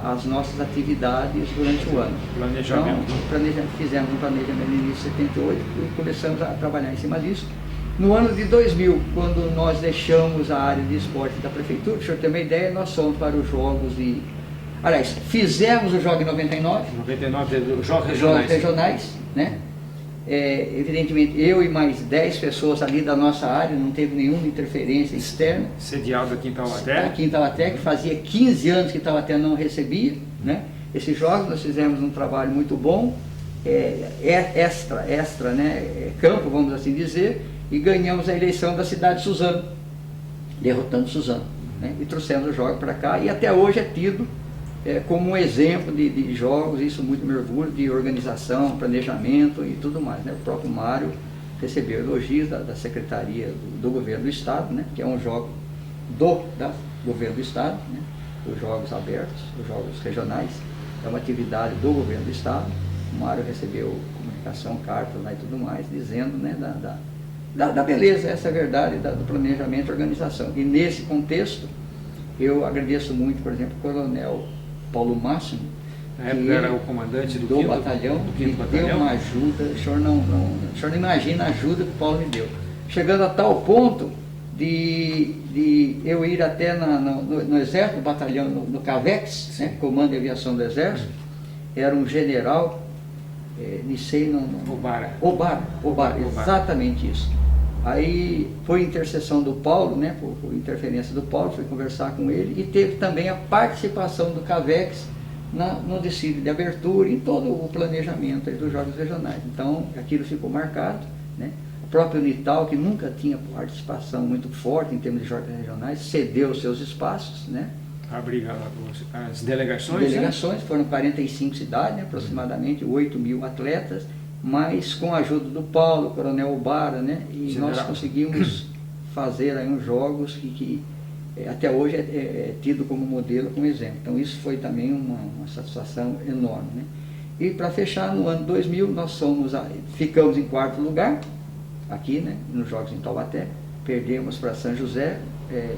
B: as nossas atividades durante o ano.
A: Planejamento.
B: Então, fizemos um planejamento no início de 78 e começamos a trabalhar em cima disso. No ano de 2000, quando nós deixamos a área de esporte da prefeitura, para o senhor ter uma ideia, nós fomos para os jogos de... Aliás, fizemos o jogo em 99.
A: 99, os jogos
B: regionais, né? Evidentemente, eu e mais 10 pessoas ali da nossa área, não teve nenhuma interferência externa.
A: Sediado aqui em Taubaté.
B: Aqui em Taubaté, que fazia 15 anos que Taubaté não recebia, né? Esses jogos nós fizemos um trabalho muito bom, extra, né? Campo, vamos assim dizer, e ganhamos a eleição da cidade de Suzano, derrotando Suzano, né? E trouxemos o jogo para cá, e até hoje é tido como um exemplo de jogos, isso muito me orgulho, de organização, planejamento e tudo mais, né? O próprio Mário recebeu elogios da Secretaria do Governo do Estado, né? Que é um jogo do Governo do Estado, né? Os jogos abertos, os jogos regionais, é uma atividade do Governo do Estado. O Mário recebeu comunicação, cartas, né, e tudo mais, dizendo, né, da beleza, essa é a verdade, do planejamento e organização. E nesse contexto, eu agradeço muito, por exemplo, o Coronel Paulo Máximo,
A: na época era o comandante do
B: batalhão,
A: do 5º Batalhão.
B: Deu uma ajuda, o senhor não imagina a ajuda que o Paulo me deu. Chegando a tal ponto de eu ir até no Exército, no batalhão, no CAVEX, né, Comando de Aviação do Exército, era um general, Obara, exatamente isso. Aí foi intercessão do Paulo, né, por interferência do Paulo, fui conversar com ele, e teve também a participação do CAVEX no desfile de abertura e em todo o planejamento dos jogos regionais. Então aquilo ficou marcado, né? A própria Unital, que nunca tinha participação muito forte em termos de jogos regionais, cedeu os seus espaços, né?
A: Abriga as delegações.
B: Delegações,
A: né?
B: Foram 45 cidades, né, aproximadamente 8.000 atletas, mas com a ajuda do Paulo, Coronel Obara, né, e General. Nós conseguimos fazer aí uns jogos que até hoje é tido como modelo, como exemplo. Então isso foi também uma satisfação enorme, né? E para fechar, no ano 2000, nós ficamos em 4º lugar, aqui, né, nos Jogos em Taubaté, perdemos para São José,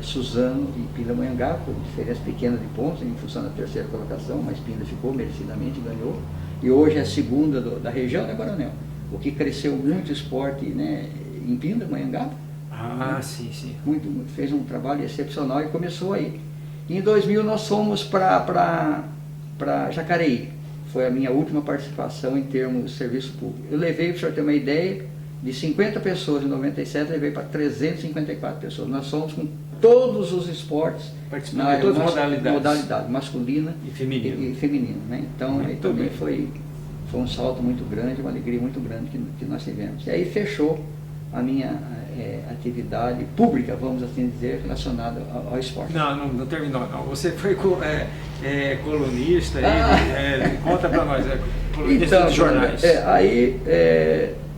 B: Suzano e Pindamonhangaba, por diferença pequena de pontos, em função da 3ª colocação, mas Pinda ficou merecidamente, ganhou. E hoje é a 2ª da região, né, Coronel? O que cresceu muito o esporte, né, em Pindamonhangaba.
A: Ah, sim.
B: Fez um trabalho excepcional e começou aí. E em 2000 nós fomos para Jacareí. Foi a minha última participação em termos de serviço público. Eu levei, para o senhor ter uma ideia, de 50 pessoas em 97, levei para 354 pessoas. Nós somos com todos os esportes,
A: participando de todas as
B: modalidades, masculina
A: e feminina.
B: Né? Então aí também foi um salto muito grande, uma alegria muito grande que nós tivemos. E aí fechou a minha atividade pública, vamos assim dizer, relacionada ao esporte.
A: Não terminou, não. Você foi colunista, conta para nós, colunista
B: então,
A: de jornais.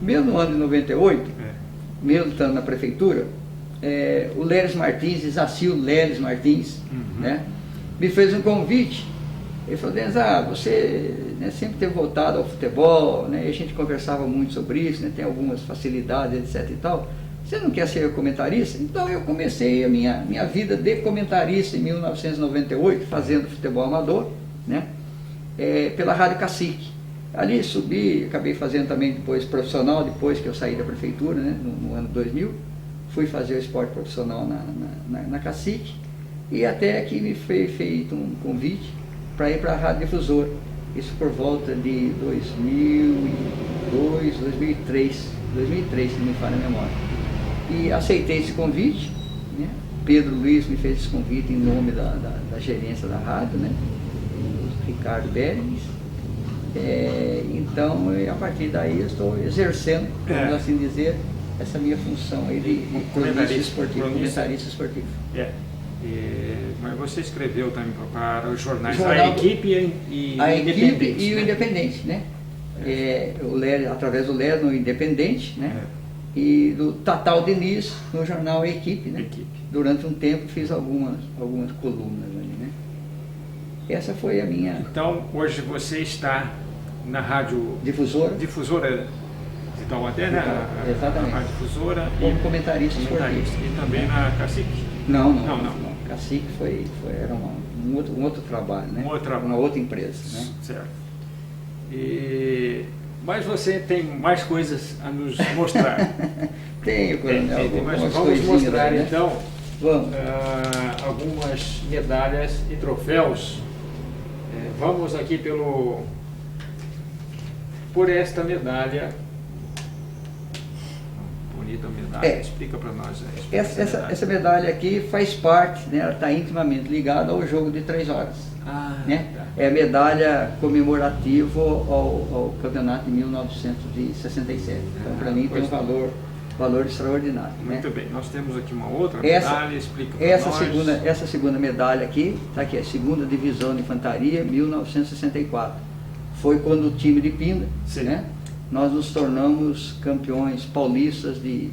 B: Mesmo no ano de 98, mesmo estando na prefeitura, o Leles Martins, Isacil Leles Martins, né, me fez um convite. Ele falou: Denis, você, né, sempre ter voltado ao futebol, né, e a gente conversava muito sobre isso, né, tem algumas facilidades, etc e tal. Você não quer ser comentarista? Então eu comecei a minha vida de comentarista em 1998, fazendo futebol amador, né, pela Rádio Cacique. Ali subi, acabei fazendo também depois profissional, depois que eu saí da prefeitura, né, no ano 2000. Fui fazer o esporte profissional na Cacique, e até que me foi feito um convite para ir para a Rádio Difusora. Isso por volta de 2002, 2003, se não me falha a memória. E aceitei esse convite, né? Pedro Luiz me fez esse convite em nome da gerência da rádio, né? O Ricardo Berens. Então, a partir daí, eu estou exercendo, vamos assim dizer, essa minha função aí de comentarista esportivo.
D: Mas você escreveu também para os jornais A Equipe e
B: a
D: Independente,
B: Equipe e o Independente, né? Através do Léo no Independente, né? E do Tatal Diniz no jornal A Equipe, né? Durante um tempo fiz algumas colunas ali, né? Essa foi a minha...
D: Então, hoje você está na Rádio
B: Difusora
D: de Taubaté, né?
B: Exatamente.
D: A Rádio Difusora
B: como comentarista esportivo.
D: E também na Cacique?
B: Não. Cacique era um outro trabalho, né? Uma outra empresa, né?
D: Certo. Mas você tem mais coisas a nos mostrar.
B: Tenho, coronel.
D: Vamos mostrar,
B: né?
D: então,
B: vamos.
D: algumas medalhas e troféus. Vamos aqui por esta medalha. Bonita medalha. Explica para nós.
B: Essa medalha aqui faz parte, né? Ela está intimamente ligada ao jogo de 3 horas. Né?
D: Tá.
B: É a medalha comemorativa ao campeonato de 1967. Então, para mim, tem um valor extraordinário.
D: Muito bem. Nós temos aqui uma outra
B: medalha,
D: explica para nós.
B: Essa segunda medalha aqui, está aqui, a segunda divisão de infantaria, 1964. Foi quando o time de Pinda, né, nós nos tornamos campeões paulistas de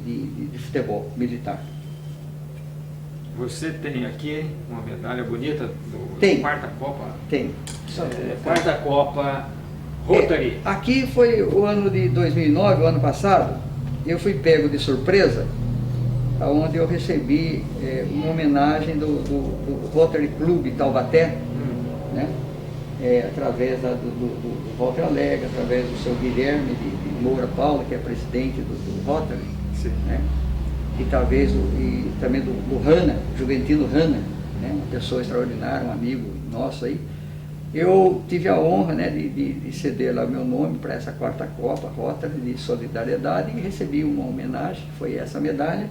B: futebol militar.
D: Você tem aqui uma medalha bonita do quarta Copa?
B: Tem.
D: Quarta Copa Rotary.
B: Aqui foi o ano de 2009, o ano passado. Eu fui pego de surpresa, onde eu recebi uma homenagem do Rotary Club Taubaté, né? Através do Walter Alegre, através do seu Guilherme de Moura Paulo, que é presidente do Rotary, né? E também do Hanna, Juventino Hanna, né? Uma pessoa extraordinária, um amigo nosso aí. Eu tive a honra, né, de ceder lá meu nome para essa quarta Copa Rotary de solidariedade, e recebi uma homenagem, que foi essa medalha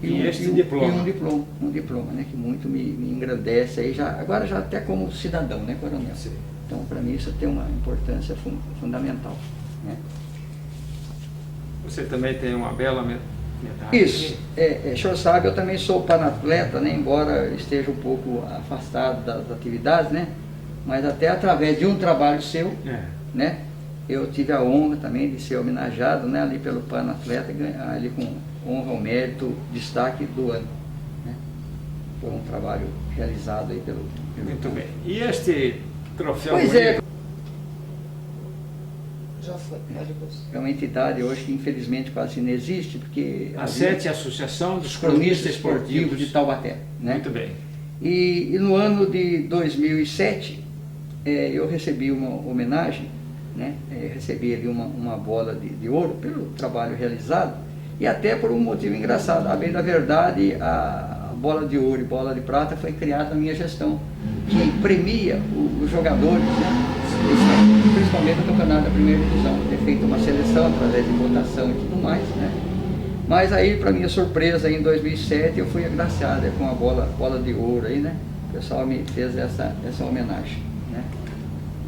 B: um diploma, né, que muito me engrandece aí, agora já até como cidadão, né, coronel?
D: Sim.
B: Então, para mim isso tem uma importância fundamental, né?
D: Você também tem uma bela medalha.
B: Isso, o senhor sabe, eu também sou panatleta, né, embora esteja um pouco afastado das atividades, né? Mas até através de um trabalho seu, né, eu tive a honra também de ser homenageado, né, ali pelo Panatleta, ali com honra ao mérito, destaque do ano, né? Foi um trabalho realizado aí pelo
D: Muito bem. E este troféu?
B: Pois é. Já foi. É uma entidade hoje que infelizmente quase não existe, porque...
D: A SETE, Associação dos Cronistas Esportivos
B: de Taubaté, né?
D: Muito bem.
B: E no ano de 2007, eu recebi uma homenagem, né? Recebi ali uma bola de ouro pelo trabalho realizado, e até por um motivo engraçado. A bem da verdade, a bola de ouro e bola de prata foi criada na minha gestão, que premia os jogadores, né? Principalmente no campeonato da primeira divisão, ter feito uma seleção através de votação e tudo mais, né? Mas aí, para minha surpresa, em 2007, eu fui agraciado com a bola de ouro aí, né? O pessoal me fez essa homenagem, né?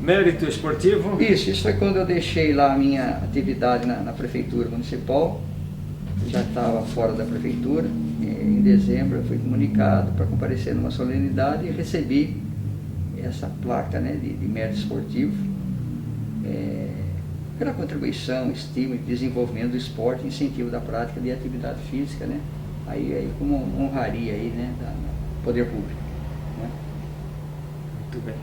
D: Mérito esportivo?
B: Isso foi quando eu deixei lá a minha atividade na prefeitura municipal. Já estava fora da prefeitura. Em dezembro eu fui comunicado para comparecer numa solenidade e recebi essa placa, né, de mérito esportivo. pela contribuição, estímulo e desenvolvimento do esporte, incentivo da prática de atividade física, né? Aí como honraria aí, né, do poder público, né?
D: Muito bem.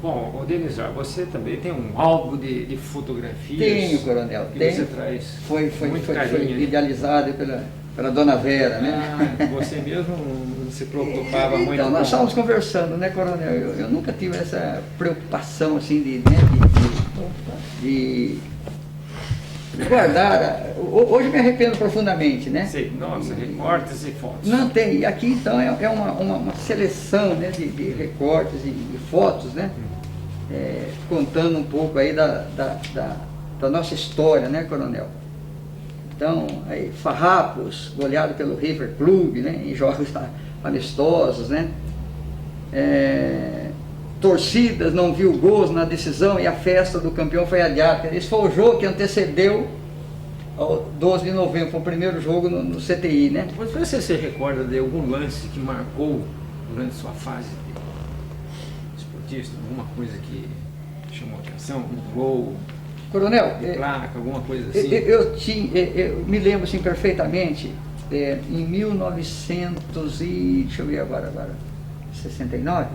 D: Bom, Denis, você também tem um álbum de fotografias.
B: Tenho, coronel.
D: Que
B: tenho.
D: você traz
B: Foi idealizado pela dona Vera, né?
D: Você mesmo não se preocupava muito.
B: Então nós estávamos conversando, né, coronel? Eu nunca tive essa preocupação assim de guardar. Hoje me arrependo profundamente, né?
D: Sim, nossa, recortes e fotos.
B: Não tem. E aqui então é uma seleção, né, de recortes e fotos, né? Contando um pouco aí da nossa história, né, coronel? Então, aí, farrapos, goleado pelo River Clube, né, em jogos amistosos, né? Torcidas, não viu gols na decisão e a festa do campeão foi adiada. Esse foi o jogo que antecedeu ao 12 de novembro, foi o primeiro jogo no CTI, né?
D: Você se recorda de algum lance que marcou durante sua fase de esportista? Alguma coisa que chamou a atenção? Um gol?
B: Coronel,
D: placa, alguma coisa assim?
B: Eu me lembro assim perfeitamente, em 1900 e, deixa eu ver agora, 69?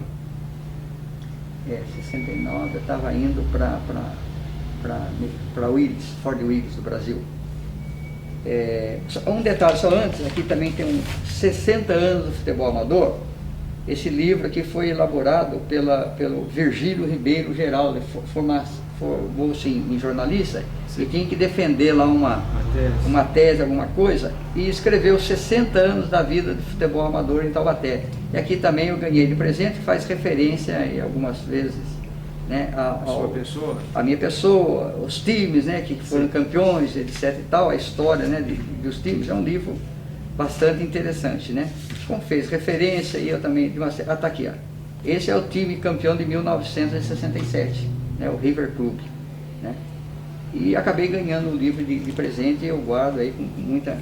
B: 69, eu estava indo para Willis, Ford Willis, do Brasil. Um detalhe só antes, aqui também tem uns 60 anos do futebol amador. Esse livro aqui foi elaborado pelo Virgílio Ribeiro Geraldo, formou-se em jornalista. Sim. E tinha que defender lá uma tese, alguma coisa, e escreveu 60 anos da vida do futebol amador em Taubaté. E aqui também eu ganhei de presente, faz referência algumas vezes, né, a minha pessoa, os times, né, que foram campeões, etc e tal, a história, né, dos times. É um livro bastante interessante, né? Como fez referência, e eu também, tá aqui, ó. Esse é o time campeão de 1967, né, o River Clube, né? E acabei ganhando o livro de presente, e eu guardo aí com muita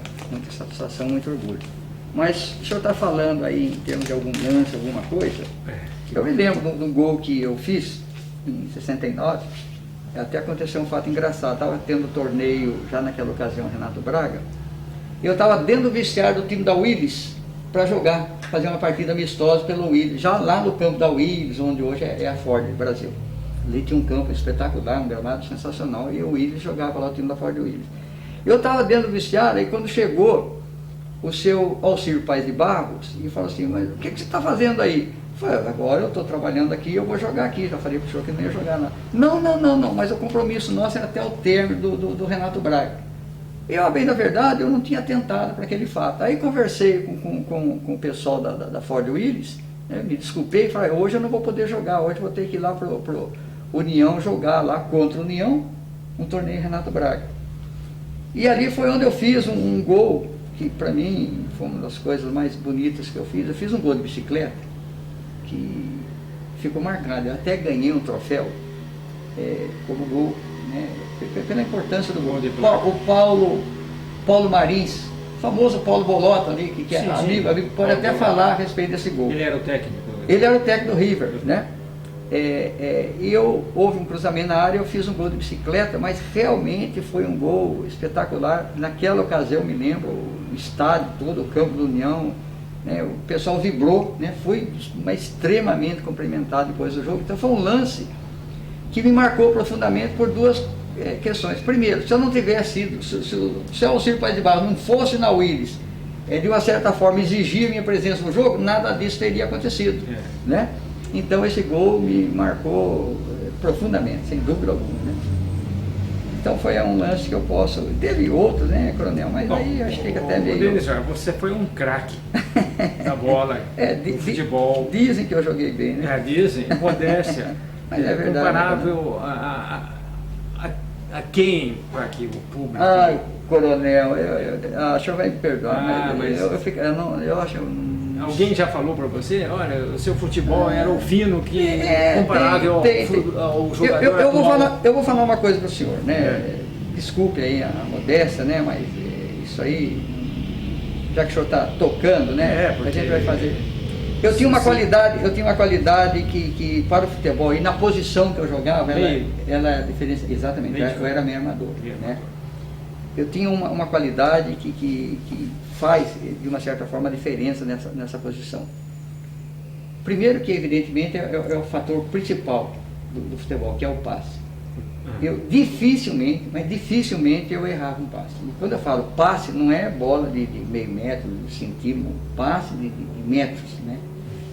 B: satisfação, muito orgulho. Mas o senhor está falando aí em termos de algum lance, alguma coisa, eu me lembro de um gol que eu fiz em 69, até aconteceu um fato engraçado. Estava tendo torneio já naquela ocasião, Renato Braga, e eu estava dentro do vestiário do time da Willis para jogar, fazer uma partida amistosa pelo Willis, já lá no campo da Willis, onde hoje é a Ford Brasil. Ali tinha um campo espetacular, um gramado sensacional, e o Willis jogava lá, o time da Ford Willis. Eu estava dentro do vestiário, e quando chegou o seu Alcir Paes de Barros, e falou assim: mas o que você está fazendo aí? Eu falei: agora eu estou trabalhando aqui, eu vou jogar aqui. Já falei para o senhor que não ia jogar nada. Não, mas o compromisso nosso era até o término do Renato Braga. Eu, bem da verdade, eu não tinha atentado para aquele fato. Aí conversei com o pessoal da Ford Willis, né, me desculpei, falei: hoje eu não vou poder jogar, hoje eu vou ter que ir lá pro União jogar lá contra o União, um torneio Renato Braga. E ali foi onde eu fiz um gol, que para mim foi uma das coisas mais bonitas que eu fiz. Eu fiz um gol de bicicleta, que ficou marcado. Eu até ganhei um troféu como gol, né, pela importância do gol. O Paulo Marins, famoso Paulo Bolota ali, que é amigo, pode até falar a respeito desse gol.
D: Ele era o técnico?
B: Ele era o técnico do River, né? E houve um cruzamento na área, eu fiz um gol de bicicleta, mas realmente foi um gol espetacular. Naquela ocasião, eu me lembro, o estádio todo, o campo do União, né, o pessoal vibrou, né? Fui extremamente cumprimentado depois do jogo. Então foi um lance que me marcou profundamente por duas questões. Primeiro, se eu não tivesse sido, se o Alcir Paes de Barros não fosse na Willis, de uma certa forma exigir minha presença no jogo, nada disso teria acontecido, né? Então esse gol me marcou profundamente, sem dúvida alguma, né? Então foi um lance que eu posso... Teve outros, né, coronel? Mas bom, aí acho que até meio...
D: Denis, você foi um craque da bola, do futebol.
B: Dizem que eu joguei bem, né?
D: Dizem, modéstia.
B: Mas é verdade.
D: Comparável a quem, para que o público...
B: Ai, coronel, o senhor vai me perdoar, mas eu acho...
D: Alguém já falou para você, olha, o seu futebol era o fino que comparável ao jogador
B: eu vou falar uma coisa para o senhor, né? Desculpe aí a modéstia, né? Mas isso aí, já que o senhor está tocando, né? A gente vai fazer. Eu tinha uma qualidade que para o futebol, e na posição que eu jogava, ela diferença. Exatamente, eu era meio armador. Né? Eu tinha uma qualidade que faz, de uma certa forma, a diferença nessa posição. Primeiro que, evidentemente, é o fator principal do futebol, que é o passe. Eu dificilmente eu errava um passe. E quando eu falo passe, não é bola de meio metro, de centímetro, passe de metros, né?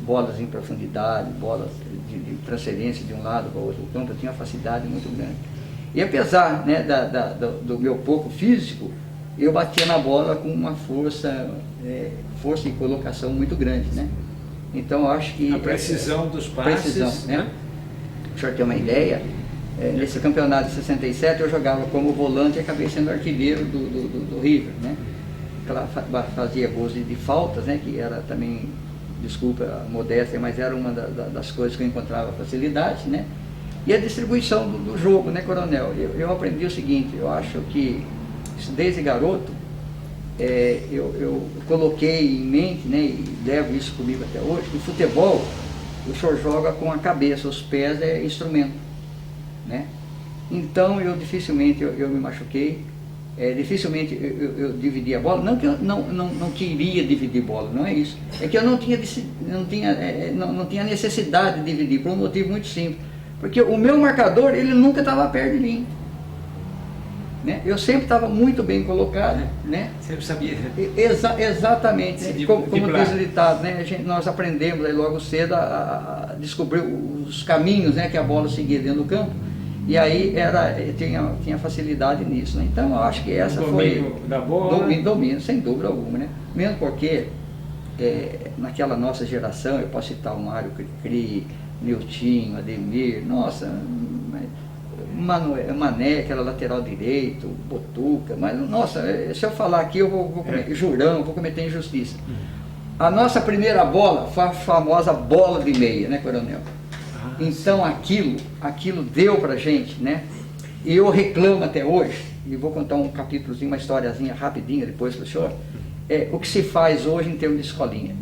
B: Bolas em profundidade, bolas de transferência de um lado para o outro. Então eu tinha uma facilidade muito grande. E apesar, né, do meu pouco físico, eu batia na bola com uma força e colocação muito grande, né? Então eu acho que...
A: A precisão dos passes,
B: né? Para o senhor ter uma ideia, nesse campeonato de 67 eu jogava como volante e acabei sendo artilheiro do River, né? Ela fazia gols de faltas, né? Que era também, desculpa a modéstia, mas era uma das coisas que eu encontrava facilidade, né? E a distribuição do jogo, né, Coronel? Eu aprendi o seguinte, eu acho que desde garoto, eu coloquei em mente, né, e levo isso comigo até hoje, que o futebol, o senhor joga com a cabeça, os pés é instrumento, né? Então eu dificilmente eu me machuquei, dificilmente eu dividi a bola, não que eu não queria dividir bola, não é isso, é que eu não tinha necessidade de dividir, por um motivo muito simples, porque o meu marcador, ele nunca estava perto de mim. Né? Eu sempre estava muito bem colocado, né?
A: Sempre sabia.
B: Exatamente, né? Como diz o ditado, né? Nós aprendemos aí logo cedo a descobrir os caminhos, né, que a bola seguia dentro do campo, e aí tinha facilidade nisso, né? Então eu acho que essa
A: domínio
B: foi...
A: da bola.
B: Domínio, sem dúvida alguma, né? Mesmo porque naquela nossa geração, eu posso citar o Mário Cri, Niltinho, Ademir, nossa... Mané, que era lateral direito, Botuca, mas nossa, se eu falar aqui eu vou cometer injustiça. A nossa primeira bola foi a famosa bola de meia, né, Coronel? Então aquilo deu pra gente, né? E eu reclamo até hoje, e vou contar um capítulozinho, uma historiazinha rapidinha depois para o senhor, o que se faz hoje em termos de escolinha.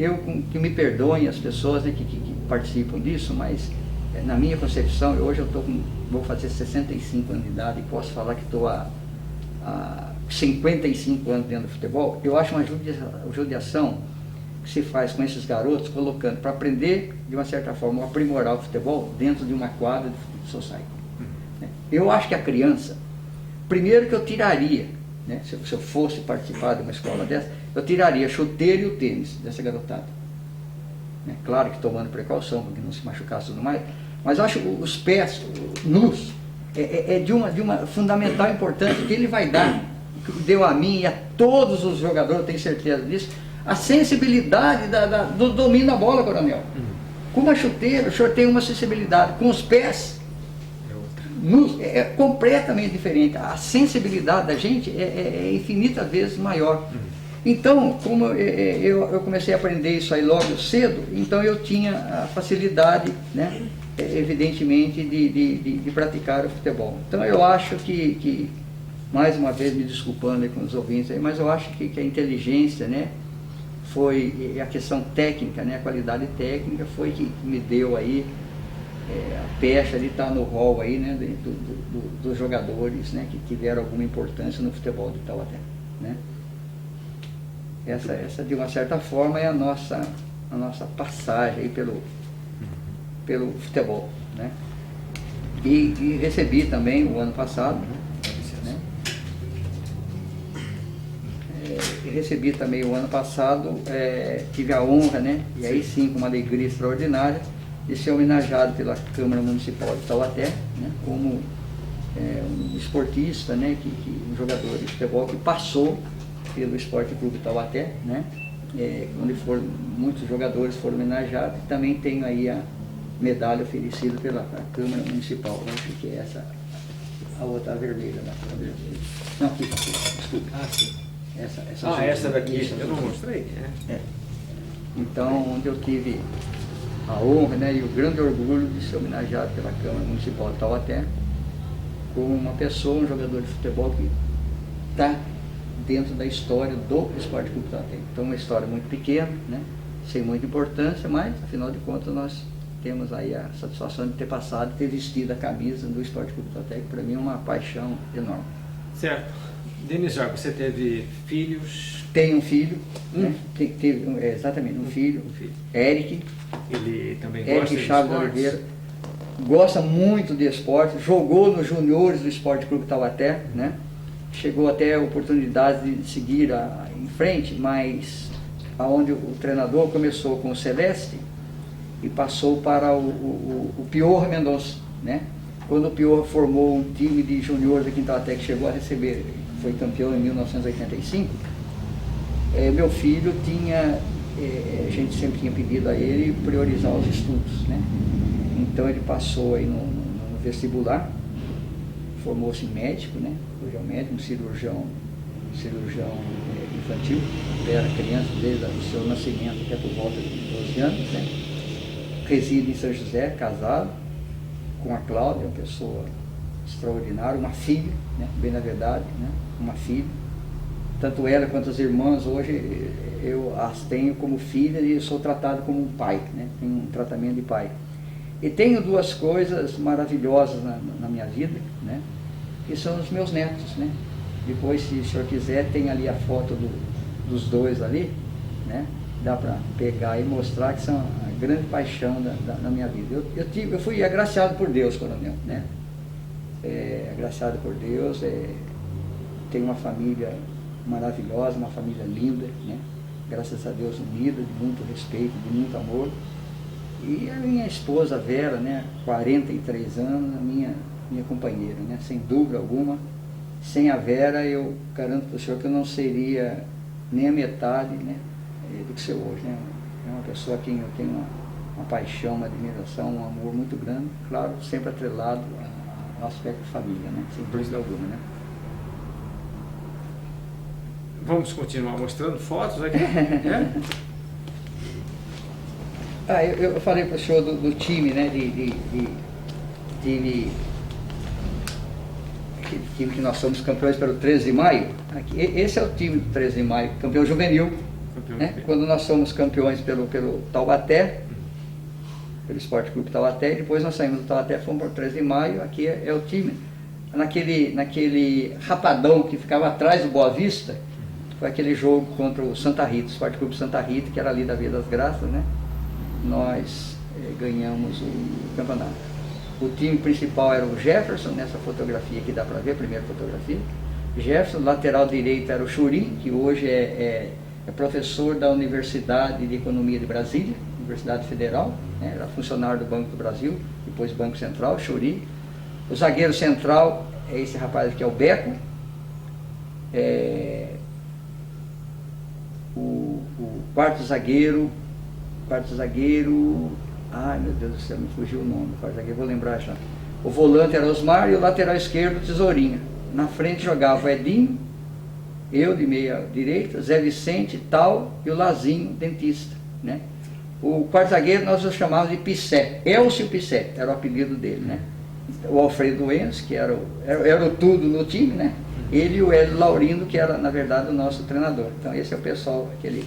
B: Que me perdoem as pessoas, né, que participam disso, mas na minha concepção, hoje vou fazer 65 anos de idade e posso falar que estou há 55 anos dentro do futebol. Eu acho uma judiação que se faz com esses garotos, colocando para aprender, de uma certa forma, aprimorar o futebol dentro de uma quadra de society. Eu acho que a criança, primeiro que eu tiraria, né, se eu fosse participar de uma escola dessa, eu tiraria chuteiro e o tênis dessa garotada. Claro que tomando precaução, para que não se machucasse e tudo mais, mas eu acho os pés nus de uma fundamental importância que ele vai dar, que deu a mim e a todos os jogadores, eu tenho certeza disso, a sensibilidade do domínio da bola, Coronel. Com uma chuteira, o senhor tem uma sensibilidade, com os pés nus, é completamente diferente. A sensibilidade da gente é infinitas vezes maior. Então, como eu comecei a aprender isso aí logo cedo, então eu tinha a facilidade, né, evidentemente, de praticar o futebol. Então eu acho que mais uma vez me desculpando aí com os ouvintes aí, mas eu acho que a inteligência, né, foi a questão técnica, né, a qualidade técnica foi que me deu aí a pecha de estar no rol aí, né, dos jogadores, né, que tiveram alguma importância no futebol de Taubaté, né. Essa de uma certa forma é a nossa passagem aí pelo futebol, né? E recebi também o ano passado, né? Recebi também o ano passado, tive a honra, né? E aí sim, com uma alegria extraordinária, de ser homenageado pela Câmara Municipal de Taubaté, né? Como um esportista, né? Um jogador de futebol que passou pelo Esporte Clube Taubaté, né? Onde muitos jogadores foram homenageados, e também tenho aí a medalha oferecida pela Câmara Municipal, né? Que é essa, a outra vermelha, né? Não, aqui, desculpa.
A: Sim.
B: Essa
A: daqui, eu não mostrei.
B: Então, onde eu tive a honra, né, e o grande orgulho de ser homenageado pela Câmara Municipal de Taubaté, como uma pessoa, um jogador de futebol que está dentro da história do Esporte Clube Taubaté. Então, uma história muito pequena, né? sem muita importância, mas afinal de contas nós temos aí a satisfação de ter passado, de ter vestido a camisa do Esporte Clube Taubaté, que para mim é uma paixão enorme.
D: Certo. Denis, você teve filhos?
B: Tenho um filho, né? Exatamente, um filho, Eric.
D: Ele também
B: Eric
D: gosta de
B: Chaves
D: esportes?
B: Oliveira. Gosta muito de esporte, jogou nos juniores do Esporte Clube Taubaté, né? Chegou até a oportunidade de seguir em frente, mas aonde o treinador começou com o Celeste e passou para o Piorro Mendonça, né? Quando o Piorro formou um time de juniores aqui em Taubaté, que chegou a receber, foi campeão em 1985, meu filho tinha, a gente sempre tinha pedido a ele priorizar os estudos, né? Então ele passou aí no vestibular, formou-se em médico, né? Hoje é um médico, um cirurgião infantil, era criança desde o seu nascimento até por volta de 12 anos, né? Reside em São José, casado com a Cláudia, uma pessoa extraordinária, uma filha, né? Bem na verdade, né? Uma filha. Tanto ela quanto as irmãs hoje eu as tenho como filha e sou tratado como um pai, né? Tenho um tratamento de pai. E tenho duas coisas maravilhosas na minha vida, né? Que são os meus netos, né? Depois, se o senhor quiser, tem ali a foto dos dois ali, né? Dá para pegar e mostrar que são a grande paixão da minha vida. Eu fui agraciado por Deus, coronel, né? Agraciado por Deus, tenho uma família maravilhosa, uma família linda, né? Graças a Deus unida, de muito respeito, de muito amor. E a minha esposa Vera, né, 43 anos, a minha companheira, né, sem dúvida alguma. Sem a Vera, eu garanto para o senhor que eu não seria nem a metade, né, do que sou hoje, né. É uma pessoa a quem eu tenho uma paixão, uma admiração, um amor muito grande, claro, sempre atrelado ao aspecto família, né, sem dúvida alguma, né.
D: Vamos continuar mostrando fotos aqui?
B: Eu falei para o senhor do time, né, time que nós somos campeões pelo 13 de maio. Aqui, esse é o time do 13 de maio, campeão juvenil. Né? Quando nós somos campeões pelo Taubaté, pelo Esporte Clube Taubaté, e depois nós saímos do Taubaté, fomos para o 13 de maio, aqui é o time. Naquele rapadão que ficava atrás do Boa Vista, foi aquele jogo contra o Santa Rita, o Esporte Clube Santa Rita, que era ali da Via das Graças, né? Nós ganhamos o campeonato. O time principal era o Jefferson, nessa fotografia que dá para ver, a primeira fotografia. Jefferson, lateral direito era o Churim, que hoje é professor da Universidade de Economia de Brasília, Universidade Federal, né? Era funcionário do Banco do Brasil, depois Banco Central, Churim. O zagueiro central é esse rapaz aqui, é o Beco. O quarto zagueiro, ai meu Deus do céu, me fugiu o nome do quarto zagueiro, vou lembrar já. O volante era Osmar e o lateral esquerdo, Tesourinha. Na frente jogava o Edinho, eu de meia direita, Zé Vicente, Tal e o Lazinho, dentista, né? O quarto zagueiro nós o chamávamos de Pissé, Elcio Pissé, era o apelido dele, né? O Alfredo Enzo, que era o tudo no time, né? Ele e o Hélio Laurindo, que era na verdade o nosso treinador. Então esse é o pessoal, aquele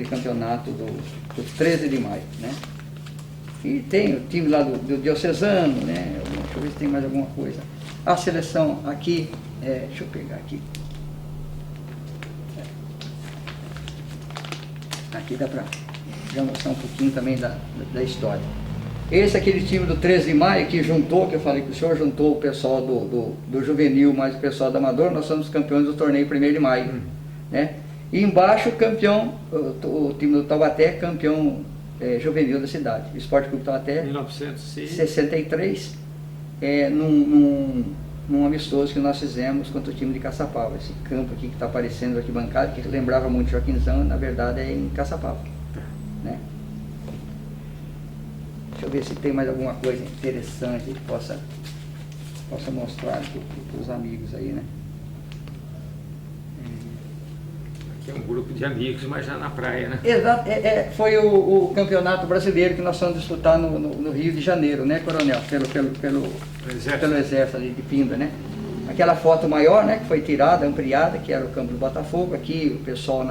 B: campeonato do 13 de maio, né? E tem o time lá do Diocesano, né? Deixa eu ver se tem mais alguma coisa. A seleção aqui, deixa eu pegar aqui. Aqui dá para já mostrar um pouquinho também da história. Esse é aquele time do 13 de maio que juntou, que eu falei que o senhor juntou o pessoal do juvenil mais o pessoal do amador. Nós somos campeões do torneio 1º de maio, né? E embaixo o campeão, o time do Taubaté, campeão juvenil da cidade, o Esporte Clube Taubaté, 1963, num amistoso que nós fizemos contra o time de Caçapava. Esse campo aqui que está aparecendo aqui bancado, que lembrava muito Joaquinzão, na verdade é em Caçapava, né? Deixa eu ver se tem mais alguma coisa interessante que possa mostrar para os amigos aí, né?
D: Aqui é um grupo de amigos, mas já na praia, né?
B: Exato, foi o campeonato brasileiro que nós fomos disputar no Rio de Janeiro, né, coronel? Pelo exército ali de Pinda, né? Aquela foto maior, né, que foi tirada, ampliada, que era o campo do Botafogo, aqui o pessoal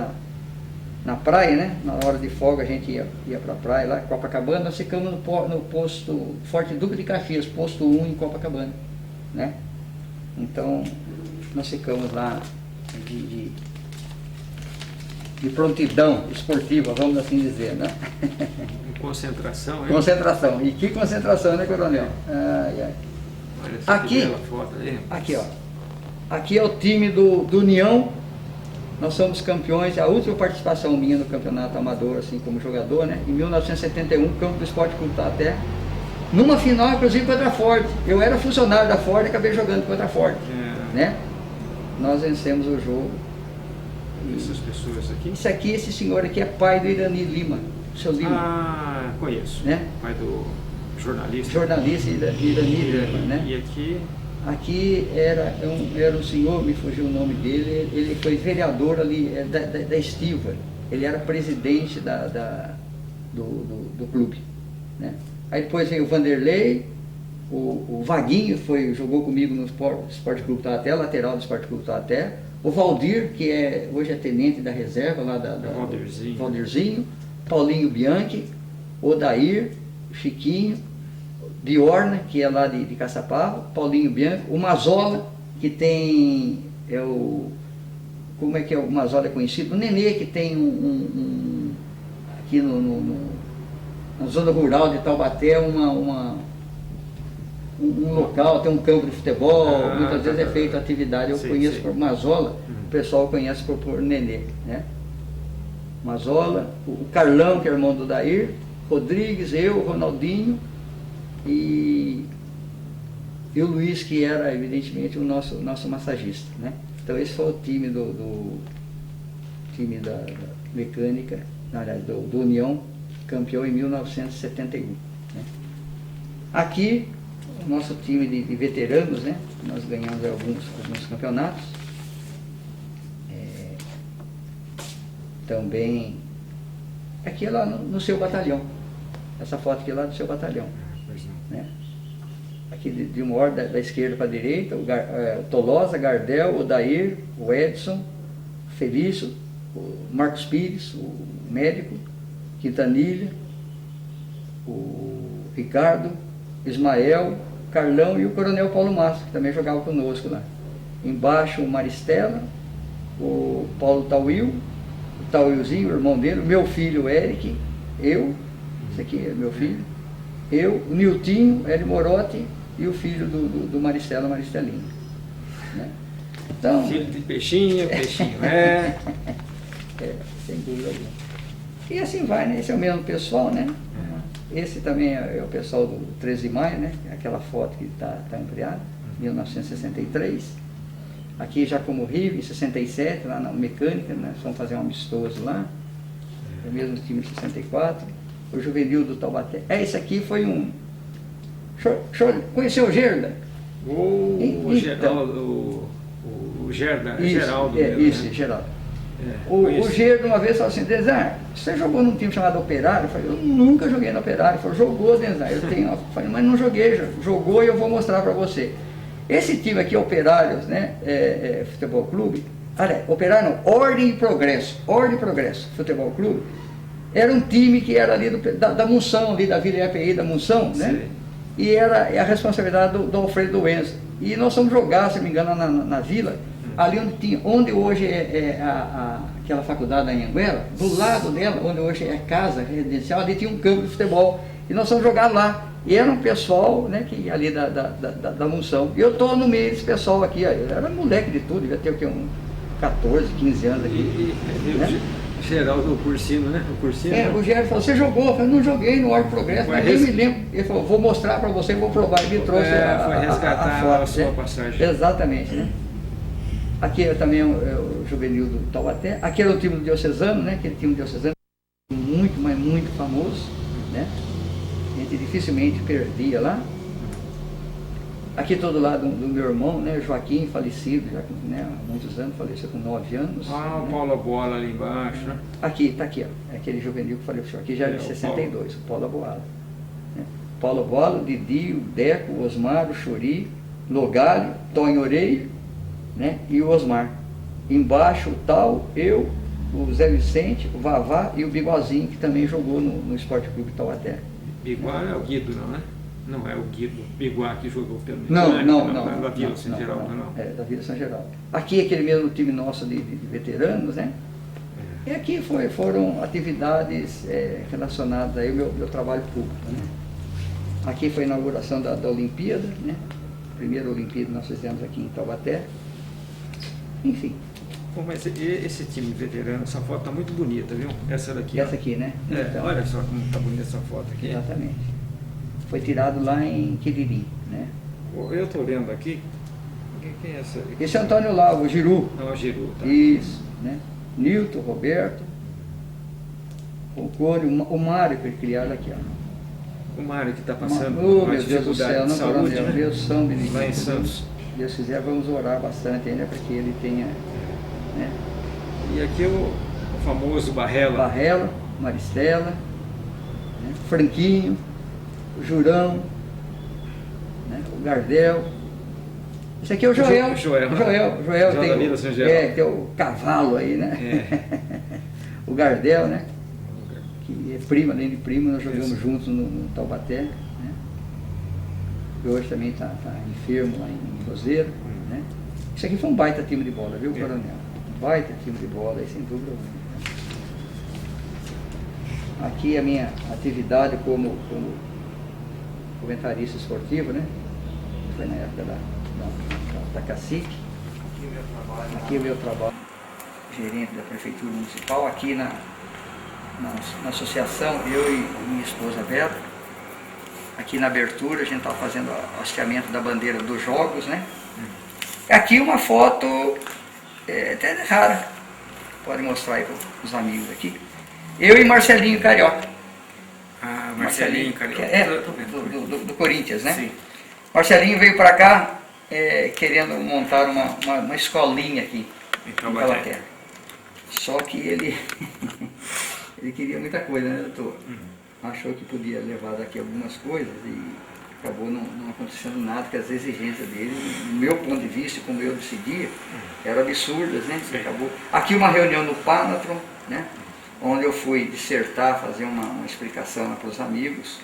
B: na praia, né? Na hora de folga a gente ia para a praia lá, Copacabana. Nós ficamos no posto Forte Duque de Caxias, posto 1 em Copacabana, né? Então nós ficamos lá de prontidão esportiva, vamos assim dizer, né?
D: Concentração, hein?
B: Concentração. E que concentração, né, coronel? Ai, ai.
D: Olha essa
B: Aqui,
D: bela foto aí.
B: aqui, ó. Aqui é o time do União. Nós somos campeões, a última participação minha no campeonato amador, assim, como jogador, né? Em 1971, campo do Esporte Clube Taubaté. Numa final, inclusive, contra a Ford. Eu era funcionário da Ford e acabei jogando contra a Ford, né? Nós vencemos o jogo.
D: Essas pessoas aqui?
B: Isso aqui, esse senhor aqui é pai do Irani Lima, o seu Lima.
D: Ah, conheço.
B: Né?
D: Pai do jornalista.
B: Jornalista Irani Lima, né?
D: E aqui?
B: Aqui era um senhor, me fugiu o nome dele, ele foi vereador ali da Estiva. Ele era presidente do clube, né? Aí depois veio o Vanderlei, o Vaguinho jogou comigo no Esporte Clube Taubaté, lateral do Esporte Clube Taubaté. O Valdir, que hoje é tenente da reserva lá Valdirzinho, Paulinho Bianchi, Odair, Chiquinho, Biorna, que é lá de Caçapava, Paulinho Bianchi, o Mazola, que tem, como é que é o Mazola é conhecido? O Nenê, que tem aqui na zona rural de Taubaté, um local, tem um campo de futebol, muitas vezes é feita atividade, eu conheço por Mazola, o pessoal conhece por Nenê, né? Mazola, o Carlão, que é irmão do Dair, Rodrigues, eu, Ronaldinho e o Luiz, que era evidentemente o nosso massagista, né? Então esse foi o time time da mecânica, aliás, do União, campeão em 1971, né? Aqui o nosso time de veteranos, né? Nós ganhamos alguns campeonatos. Também aqui é lá no seu batalhão. Essa foto aqui é lá do seu batalhão, né? Aqui de uma ordem da esquerda para a direita, o Tolosa, Gardel, Odair, o Edson, o Felício, o Marcos Pires, o médico, Quintanilha, o Ricardo, Ismael, Carlão e o Coronel Paulo Massa, que também jogava conosco lá. Embaixo o Maristela, o Paulo Tauil, o Tauilzinho, o irmão dele, o meu filho o Eric, eu, esse aqui é meu filho, eu, o Niltinho, Hélio Morotti e o filho do Maristela, Maristelinho, né? Então,
D: filho de peixinho,
B: sem dúvida alguma. E assim vai, né? Esse é o mesmo pessoal, né? Esse também é o pessoal do 13 de maio, né? Aquela foto que está ampliada, 1963. Aqui já como Rio, em 67, lá na mecânica, né? Nós fomos fazer um amistoso lá. O mesmo time de 64. O juvenil do Taubaté. Esse aqui foi um... Conheceu o Gerda?
D: O Gerda, Geraldo.
B: Isso, né? Geraldo. O Gerda uma vez falou assim: Denzar, você jogou num time chamado Operário? Eu falei, eu nunca joguei no Operário. Ele falou, jogou, Denzar. Eu falei, mas não joguei, jogou e eu vou mostrar para você. Esse time aqui, Operários, né? Futebol Clube, Operário não, Ordem e Progresso, Futebol Clube, era um time que era ali da Munção, ali da Vila EPI da Munção, né? Sim. E era a responsabilidade do Alfredo Duenza. E nós fomos jogar, se não me engano, na vila, ali onde hoje aquela faculdade da Anhanguera, do lado dela, onde hoje é casa residencial, ali tinha um campo de futebol. E nós fomos jogar lá. E era um pessoal, né, que ali da Munção. E eu estou no meio desse pessoal aqui. Eu era moleque de tudo, devia ter o quê? 14, 15 anos aqui. Né?
D: Geraldo, o Cursino, né?
B: O Geraldo falou, você jogou? Eu falei, não joguei no Ordem Progresso, mas nem me lembro. Ele falou, vou mostrar para você, vou provar. Ele me trouxe
D: foi resgatar
B: a foto,
D: a sua
B: né?
D: passagem.
B: Exatamente, né? Aqui também é o juvenil do Taubaté. Aqui era o time do Diocesano, né? Aquele time diocesano muito, mas muito famoso, né? A gente dificilmente perdia lá. Aqui todo lado do meu irmão, né? Joaquim, falecido já, né? Há muitos anos, faleceu com 9 anos.
D: Ah,
B: né?
D: o Paulo Bola ali embaixo, né?
B: Aqui, tá aqui, ó. É aquele juvenil que falei para o senhor. Aqui já é de 62, o Paulo Boala. Né? Paulo Boala, o Didi, o Deco, o Osmar, o Chori, Logalho, Tonho Orelha, né? E o Osmar. Embaixo o Tal, eu, o Zé Vicente, o Vavá e o Biguazinho, que também jogou no Esporte Clube Taubaté.
D: Biguá é o Guido, não é? Não é o Guido Biguá que jogou pelo
B: Não.
D: É da Vila São Geraldo, não.
B: É, da Vila São Geraldo. Aqui aquele mesmo time nosso de veteranos, né? E aqui foram atividades relacionadas aí ao meu trabalho público, né? Aqui foi a inauguração da Olimpíada, né? A primeira Olimpíada nós fizemos aqui em Taubaté. Enfim.
D: Pô, mas esse time veterano, essa foto está muito bonita, viu? Essa daqui.
B: Essa aqui, né?
D: Então, olha só como está bonita essa foto aqui.
B: Exatamente. Foi tirado lá em Quiriri, né?
D: Eu estou olhando aqui. Quem é essa?
B: Esse é Antônio Lavo, o Giru.
D: Não, é o Giru, tá?
B: Isso, né? Nilton, Roberto, o Coro, o Mário que criaram aqui, ó.
D: O Mário que está passando
B: Oh,
D: uma
B: meu Deus do céu,
D: dificuldade de
B: não,
D: saúde,
B: coronel,
D: né?
B: Deus São Benedito.
D: Lá em Santos.
B: Deus quiser, vamos orar bastante ainda para que ele tenha, né?
D: E aqui o famoso Barrela.
B: Barrela, Maristela, né? Franquinho, o Jurão, né? O Gardel. Esse aqui é o Joel.
D: Joel
B: Tem,
D: da Vila São Geraldo.
B: tem o cavalo aí, né? O Gardel, né? Que é primo, além de primo, nós jogamos juntos no Taubaté, né? Que hoje também está enfermo lá em Roseiro, né? Isso aqui foi um baita time de bola, viu, coronel? Um baita time de bola, aí sem dúvida alguma. Aqui a minha atividade como comentarista esportivo, né? Foi na época da Cacique. Aqui o meu trabalho, gerente da Prefeitura Municipal, aqui na associação, eu e minha esposa Vera, aqui na abertura a gente estava fazendo o hasteamento da bandeira dos jogos, né? Aqui uma foto até rara, pode mostrar aí para os amigos aqui. Eu e Marcelinho Carioca.
D: Ah, Marcelinho Carioca.
B: Do Corinthians, né?
D: Sim.
B: Marcelinho veio para cá querendo montar uma escolinha aqui em Taubaté. Só que ele queria muita coisa, né, doutor? Achou que podia levar daqui algumas coisas e acabou não acontecendo nada, porque as exigências dele, do meu ponto de vista, como eu decidia, eram absurdas, né? Acabou. Aqui uma reunião no Panatron, né? Onde eu fui dissertar, fazer uma explicação para os amigos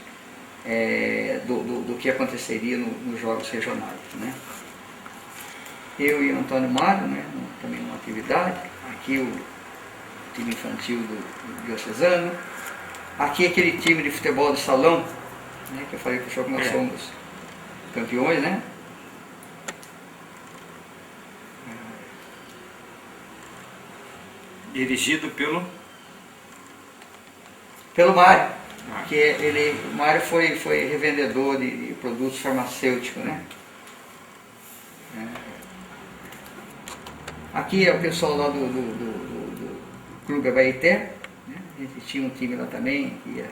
B: do que aconteceria nos jogos regionais, né? Eu e o Antônio Mário, né? Também numa atividade, aqui o time infantil do Diocesano, aqui aquele time de futebol de salão, né? Que eu falei para o senhor que nós somos campeões, né?
D: Dirigido pelo
B: Mário, que o Mário foi revendedor de produtos farmacêuticos, né? Aqui é o pessoal lá do Clube Abaeté, né? A gente tinha um time lá também, que ia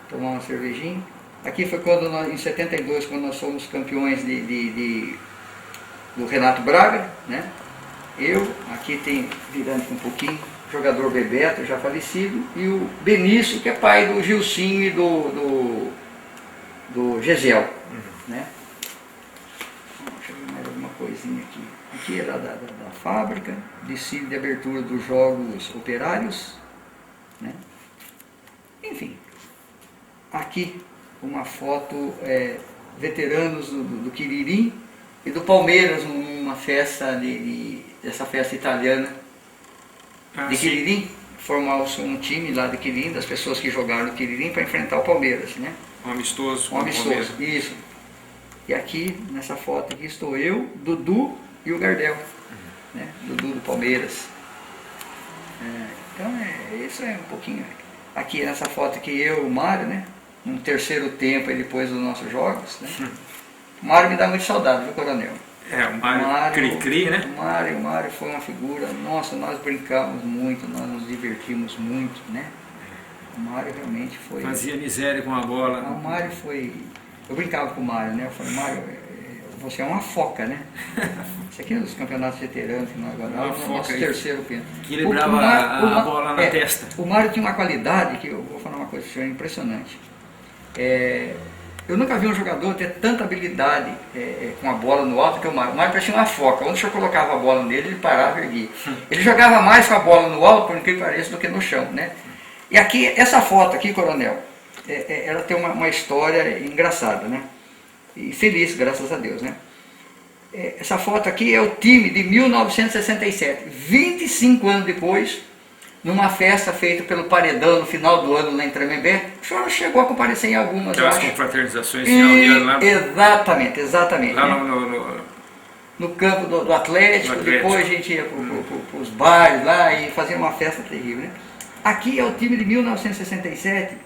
B: tomar uma cervejinha. Aqui foi quando em 72, quando nós fomos campeões do Renato Braga, né? Aqui tem, virando um pouquinho, o jogador Bebeto, já falecido, e o Benício, que é pai do Gilcinho e do Gesiel, né? Deixa eu ver mais alguma coisinha aqui. Aqui é da fábrica, desfile de abertura dos Jogos Operários, né? Enfim, aqui uma foto, veteranos do Quiririm e do Palmeiras, numa festa dessa festa italiana de Quiririm. Formou-se um time lá de Quiririm, das pessoas que jogaram no Quiririm para enfrentar o Palmeiras, né?
D: Um amistoso.
B: Um amistoso, isso. E aqui, nessa foto aqui, estou eu, Dudu e o Gardel, né? Dudu do Palmeiras. Então, isso é um pouquinho. Aqui nessa foto aqui, eu e o Mário, né? No terceiro tempo, aí, depois dos nossos jogos, né? O Mário me dá muito saudade, viu, coronel?
D: O Mário Cri-Cri, né?
B: O Mário foi uma figura, nossa, nós brincávamos muito, nós nos divertimos muito, né? O Mário realmente foi...
D: Fazia miséria com a bola.
B: O Mário foi... Eu brincava com o Mário, né? Eu falei, Mário, você é uma foca, né? Isso aqui é dos campeonatos veteranos que nós ganhamos, no nosso terceiro pênalti.
D: Que lembrava a bola na testa.
B: O Mário tinha uma qualidade, que eu vou falar uma coisa para o senhor, impressionante. Eu nunca vi um jogador ter tanta habilidade com a bola no alto que o Mário. O Mário parecia uma foca. Onde o senhor colocava a bola nele, ele parava e erguia. Ele jogava mais com a bola no alto, por incrível que pareça, do que no chão, né? E aqui, essa foto aqui, coronel, ela tem uma história engraçada, né? E feliz, graças a Deus, né? Essa foto aqui é o time de 1967, 25 anos depois, numa festa feita pelo Paredão no final do ano lá em Tremembé. O senhor chegou a comparecer em algumas,
D: aquelas confraternizações final de ano lá.
B: Exatamente, exatamente.
D: Lá
B: né? No campo do Atlético, depois a gente ia para os bares lá e fazia uma festa terrível, né? Aqui é o time de 1967,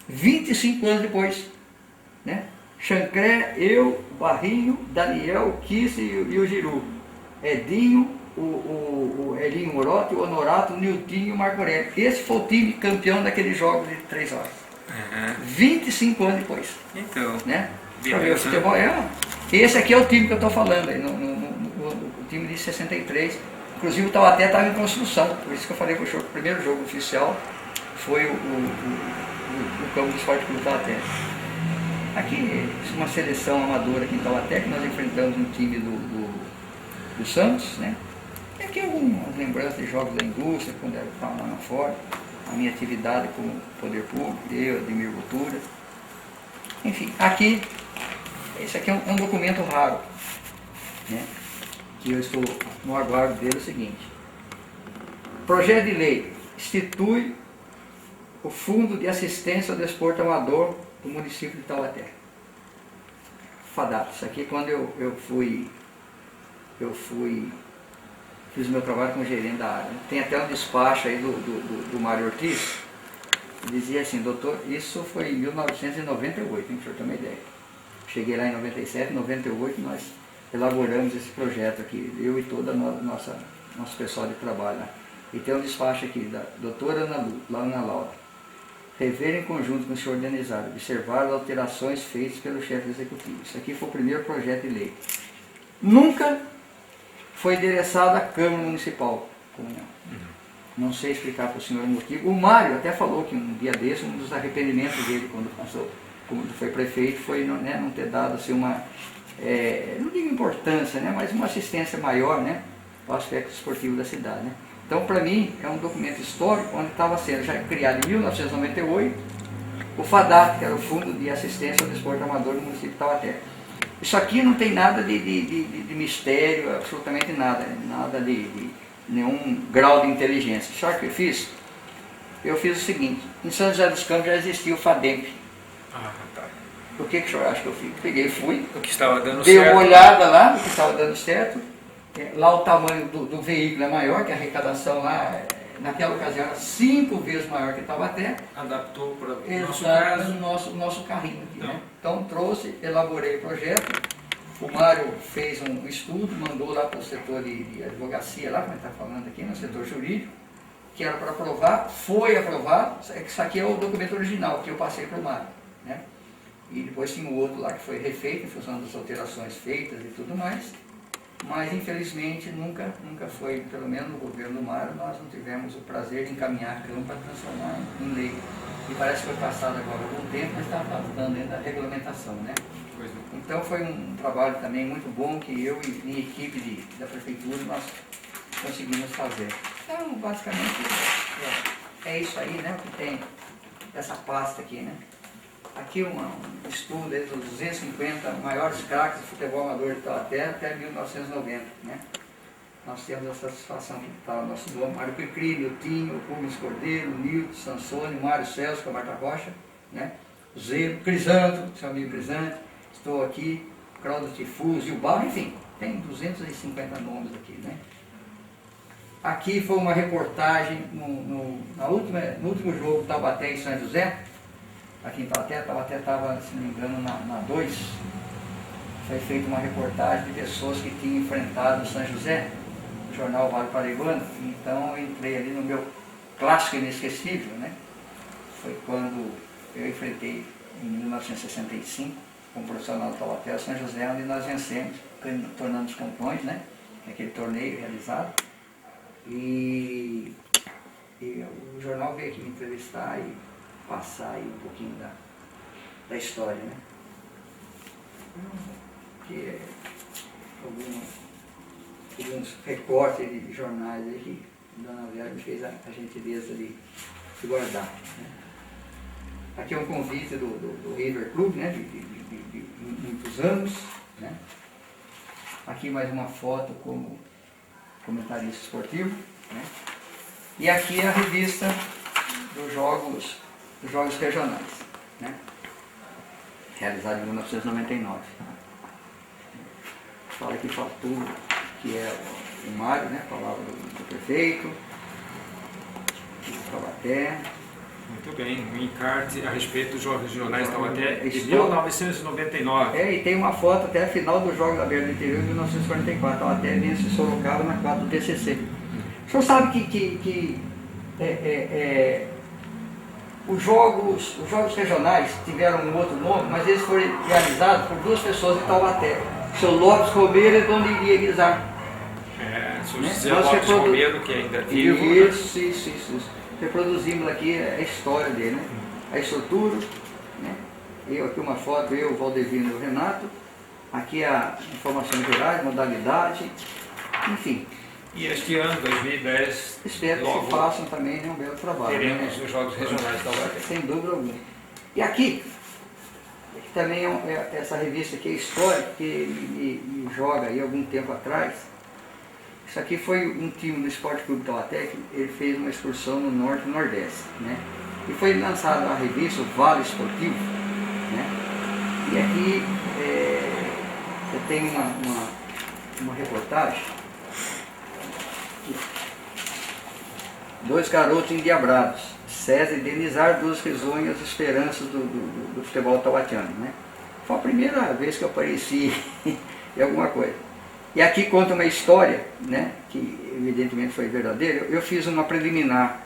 B: 25 anos depois, né? Chancré, eu, Barrinho, Daniel, Kiss e o Giru. Edinho, o Elinho Morotti, o Honorato, o Niltinho e o Marco Aurélio. Esse foi o time campeão daqueles jogos de 3 horas. 25 anos depois.
D: Então,
B: né? O futebol esse aqui é o time que eu estou falando, aí, o time de 63. Inclusive o Taubaté estava em construção, por isso que eu falei que o primeiro jogo oficial foi o campo do Esporte Clube Taubaté. Aqui, uma seleção amadora aqui em Taubaté, que nós enfrentamos um time do Santos, né? E aqui algumas lembranças de jogos da indústria, quando eu estava lá na Ford, a minha atividade como poder público, eu, Ademir Botura. Enfim, aqui, esse aqui é um documento raro, né? Que eu estou no aguardo dele, é o seguinte: projeto de lei institui o Fundo de Assistência ao Desporto Amador do município de Taubaté. FADAP. Isso aqui quando eu fiz o meu trabalho como gerente da área. Tem até um despacho aí do Mário Ortiz, que dizia assim: doutor, isso foi em 1998, hein, para o senhor ter uma ideia. Cheguei lá em 97, 98, nós elaboramos esse projeto aqui, eu e todo o nosso pessoal de trabalho lá. E tem um despacho aqui da doutora Ana Laura: rever em conjunto com o senhor Denizado, observar as alterações feitas pelo chefe executivo. Isso aqui foi o primeiro projeto de lei. Nunca foi endereçado à Câmara Municipal. Não sei explicar para o senhor o motivo. O Mário até falou que um dia desse, um dos arrependimentos dele quando foi prefeito, foi não ter dado assim, uma, não digo importância, né, mas uma assistência maior, né, ao aspecto esportivo da cidade. Né. Então, para mim, é um documento histórico onde estava sendo já criado em 1998 o FADAT, que era o Fundo de Assistência ao Desporto Amador do município de Taubaté. Isso aqui não tem nada de mistério, absolutamente nada, nada de nenhum grau de inteligência. Só que eu fiz o seguinte: em São José dos Campos já existia o FADEMP.
D: Tá.
B: O que o senhor acha que eu fiz? Peguei, fui,
D: o que estava dando
B: dei
D: certo.
B: uma olhada lá, o que estava dando certo. Lá o tamanho do veículo é maior, que a arrecadação lá, naquela ocasião, era 5 vezes maior que Taubaté.
D: Adaptou para
B: o nosso carrinho aqui, né? Então trouxe, elaborei o projeto. O Mário fez um estudo, mandou lá para o setor de advocacia, lá como ele está falando aqui, no setor jurídico, que era para aprovar, foi aprovado. Isso aqui é o documento original que eu passei para o Mário, né? E depois tinha o outro lá que foi refeito em função das alterações feitas e tudo mais. Mas infelizmente nunca foi, pelo menos no governo do Mário, nós não tivemos o prazer de encaminhar a Câmara para transformar em lei. E parece que foi passado agora algum tempo, mas está faltando ainda a regulamentação, né? Então foi um trabalho também muito bom que eu e minha equipe da prefeitura nós conseguimos fazer. Então, basicamente, é isso aí, né? O que tem essa pasta aqui, né? Aqui um estudo dos 250 maiores craques de futebol amador de Taubaté até 1990, né? Nós temos a satisfação que está o nosso nome: Mário Pecri, Niltinho, Rubens Cordeiro, Nilton, Sansone, Mário Celso, com a Marta Rocha, né? Zero, Crisanto, seu amigo Crisanto, estou aqui, Claudio Tifus, Gilbar, enfim, tem 250 nomes aqui, né? Aqui foi uma reportagem no último jogo Taubaté e São José. Aqui em Taubaté estava, se não me engano, na 2, foi feita uma reportagem de pessoas que tinham enfrentado o São José, no jornal Vale Paraibano. Então eu entrei ali no meu clássico inesquecível, né? Foi quando eu enfrentei, em 1965, como profissional do Taubaté, o São José, onde nós vencemos, tornando os campeões, né? Aquele torneio realizado. E o jornal veio aqui me entrevistar e passar aí um pouquinho da história, né? Aqui é alguns recortes de jornais aí que a Dona Vera me fez a gentileza de guardar, né? Aqui é um convite do River Club, né? De muitos anos, né? Aqui mais uma foto como comentarista esportivo, né? E aqui é a revista dos Jogos Regionais, né? Realizada em 1999. Fala aqui para tudo, que é o Mário, né? Palavra do prefeito, de Taubaté.
D: Muito bem, um encarte a respeito dos Jogos Regionais de Taubaté de
B: Isso.
D: 1999.
B: E tem uma foto até a final dos Jogos da Beira do Interior de 1944, Taubaté vence Sorocaba na quadra do TCC. O senhor sabe que os jogos regionais tiveram um outro nome, mas eles foram realizados por duas pessoas de Taubaté, o seu Lopes Romero e Dona Iria Guizar.
D: O José Lopes Romero, que ainda vivo.
B: Isso. Reproduzimos aqui a história dele, né? A estrutura, né? Eu aqui uma foto, eu, o Valdevino e o Renato. Aqui a informações gerais, modalidade, enfim.
D: E este ano, 2010,
B: espero que se façam também, né, um belo trabalho.
D: Teremos, né, os Jogos Regionais de Taubaté.
B: Sem dúvida alguma. E aqui também essa revista aqui é História, que me joga aí algum tempo atrás. Isso aqui foi um time do Esporte Clube Taubaté, que ele fez uma excursão no Norte e Nordeste, né? E foi lançada a revista, o Vale Esportivo, né? E aqui eu tenho uma reportagem. Dois garotos endiabrados, César e Denizar, duas risonhas esperanças do futebol taubatiano, né? Foi a primeira vez que eu apareci em alguma coisa. E aqui conta uma história, né, que evidentemente foi verdadeira. Eu fiz uma preliminar,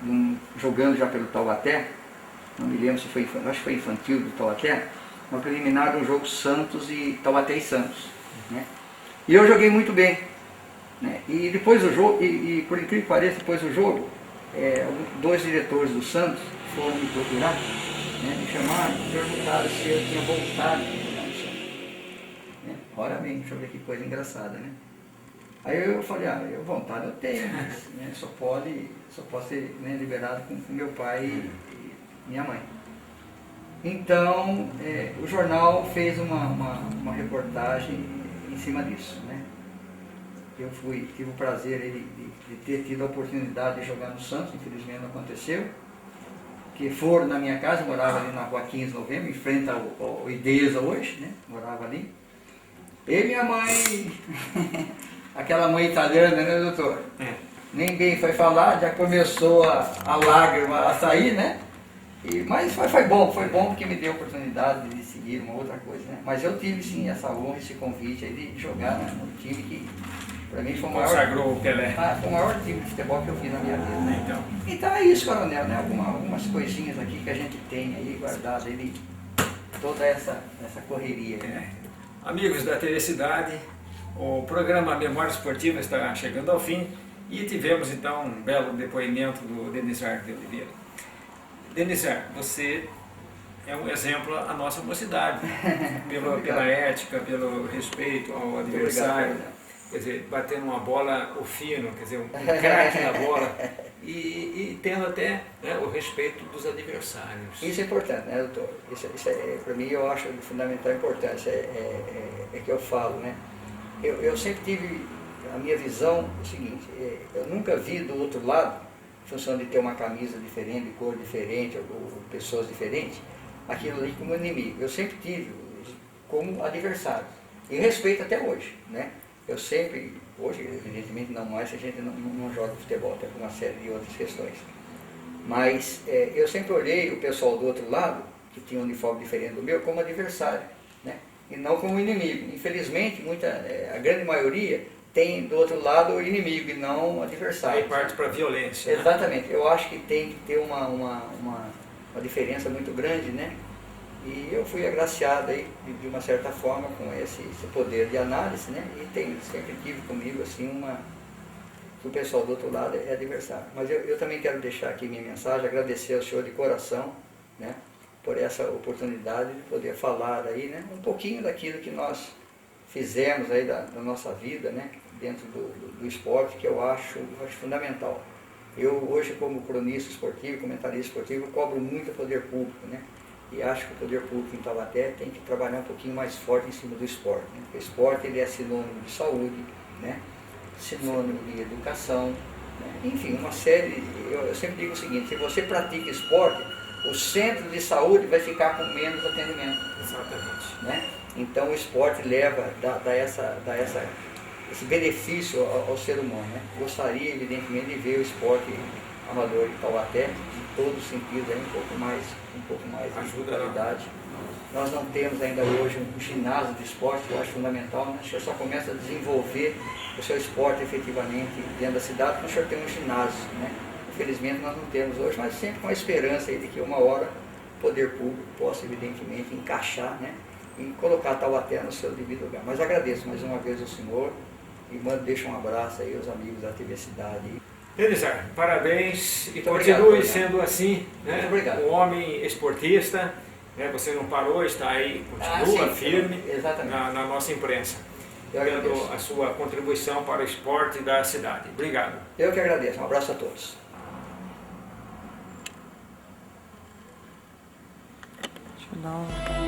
B: jogando já pelo Taubaté, não me lembro se foi infantil, acho que foi infantil do Taubaté, uma preliminar do jogo Santos e Taubaté e Santos, né? E eu joguei muito bem, né? E depois do jogo, e por incrível que pareça, depois do jogo, dois diretores do Santos foram me procurar, né, me chamaram, perguntaram se eu tinha voltado. Ora bem, deixa eu ver que coisa engraçada, né? Aí eu falei, vontade eu tenho, mas né, só posso ser, né, liberado com meu pai e minha mãe. Então, o jornal fez uma reportagem em cima disso, né? Eu tive o prazer de ter tido a oportunidade de jogar no Santos, infelizmente não aconteceu. Que foram na minha casa, eu morava ali na rua 15 de novembro, em frente ao Idesa hoje, né? Morava ali. E minha mãe, aquela mãe italiana, né, doutor? Nem bem foi falar, já começou a lágrima a sair, né? Mas foi bom porque me deu a oportunidade de seguir uma outra coisa, né? Mas eu tive sim essa honra, esse convite aí de jogar no time que para mim foi o maior.
D: Consagrou o Pelé.
B: Foi o maior time de futebol que eu vi na minha vida, né? Então é isso, coronel, né? Algumas coisinhas aqui que a gente tem aí guardado aí, toda essa correria, né?
D: Amigos da TV Cidade, o programa Memória Esportiva está chegando ao fim e tivemos então um belo depoimento do Denizar de Oliveira. Denizar, você é um exemplo à nossa mocidade, pela ética, pelo respeito ao adversário, quer dizer, batendo uma bola o fino, quer dizer, um craque na bola e tendo até, né, o respeito dos adversários.
B: Isso é importante, né, doutor? Isso para mim, eu acho de fundamental importância, é que eu falo, né? Eu sempre tive a minha visão o seguinte, eu nunca vi do outro lado, em função de ter uma camisa diferente, de cor diferente, ou pessoas diferentes, aquilo ali como inimigo. Eu sempre tive como adversário. E respeito até hoje, né? Eu sempre, hoje evidentemente não mais, a gente não joga futebol, até por uma série de outras questões. Mas eu sempre olhei o pessoal do outro lado, que tinha um uniforme diferente do meu, como adversário, né? E não como inimigo. Infelizmente, a grande maioria tem do outro lado o inimigo e não o adversário.
D: Aí parte para a violência.
B: Exatamente. Né? Eu acho que tem que ter uma diferença muito grande, né? E eu fui agraciado aí, de uma certa forma, com esse poder de análise, né? E sempre tive comigo assim que o pessoal do outro lado é adversário. Mas eu também quero deixar aqui minha mensagem, agradecer ao senhor de coração, né? por essa oportunidade de poder falar aí, né, um pouquinho daquilo que nós fizemos aí da nossa vida, né, dentro do esporte, que eu acho fundamental. Eu hoje, como cronista esportivo, comentarista esportivo, cobro muito o poder público, né, e acho que o poder público em Taubaté tem que trabalhar um pouquinho mais forte em cima do esporte, né, porque o esporte ele é sinônimo de saúde, né, sinônimo de educação, né, enfim, uma série, eu sempre digo o seguinte, se você pratica esporte, o centro de saúde vai ficar com menos atendimento.
D: Exatamente.
B: Né? Então o esporte dá esse benefício ao ser humano. Né? Gostaria, evidentemente, de ver o esporte amador de Taubaté, em todos os sentidos, aí, um pouco mais de qualidade. Nós não temos ainda hoje um ginásio de esporte, que eu acho fundamental, né? O senhor só começa a desenvolver o seu esporte efetivamente dentro da cidade quando o senhor tem um ginásio. Né? Infelizmente nós não temos hoje, mas sempre com a esperança aí de que uma hora o poder público possa evidentemente encaixar, né, e colocar Taubaté no seu devido lugar. Mas agradeço mais uma vez ao senhor e deixo um abraço aí aos amigos da TV Cidade.
D: Denizar, parabéns e
B: Muito
D: continue
B: obrigado,
D: sendo assim, né, um homem esportista, né, você não parou, está aí, continua firme na nossa imprensa, dando a sua contribuição para o esporte da cidade. Obrigado.
B: Eu que agradeço, um abraço a todos.
E: Deixa eu dar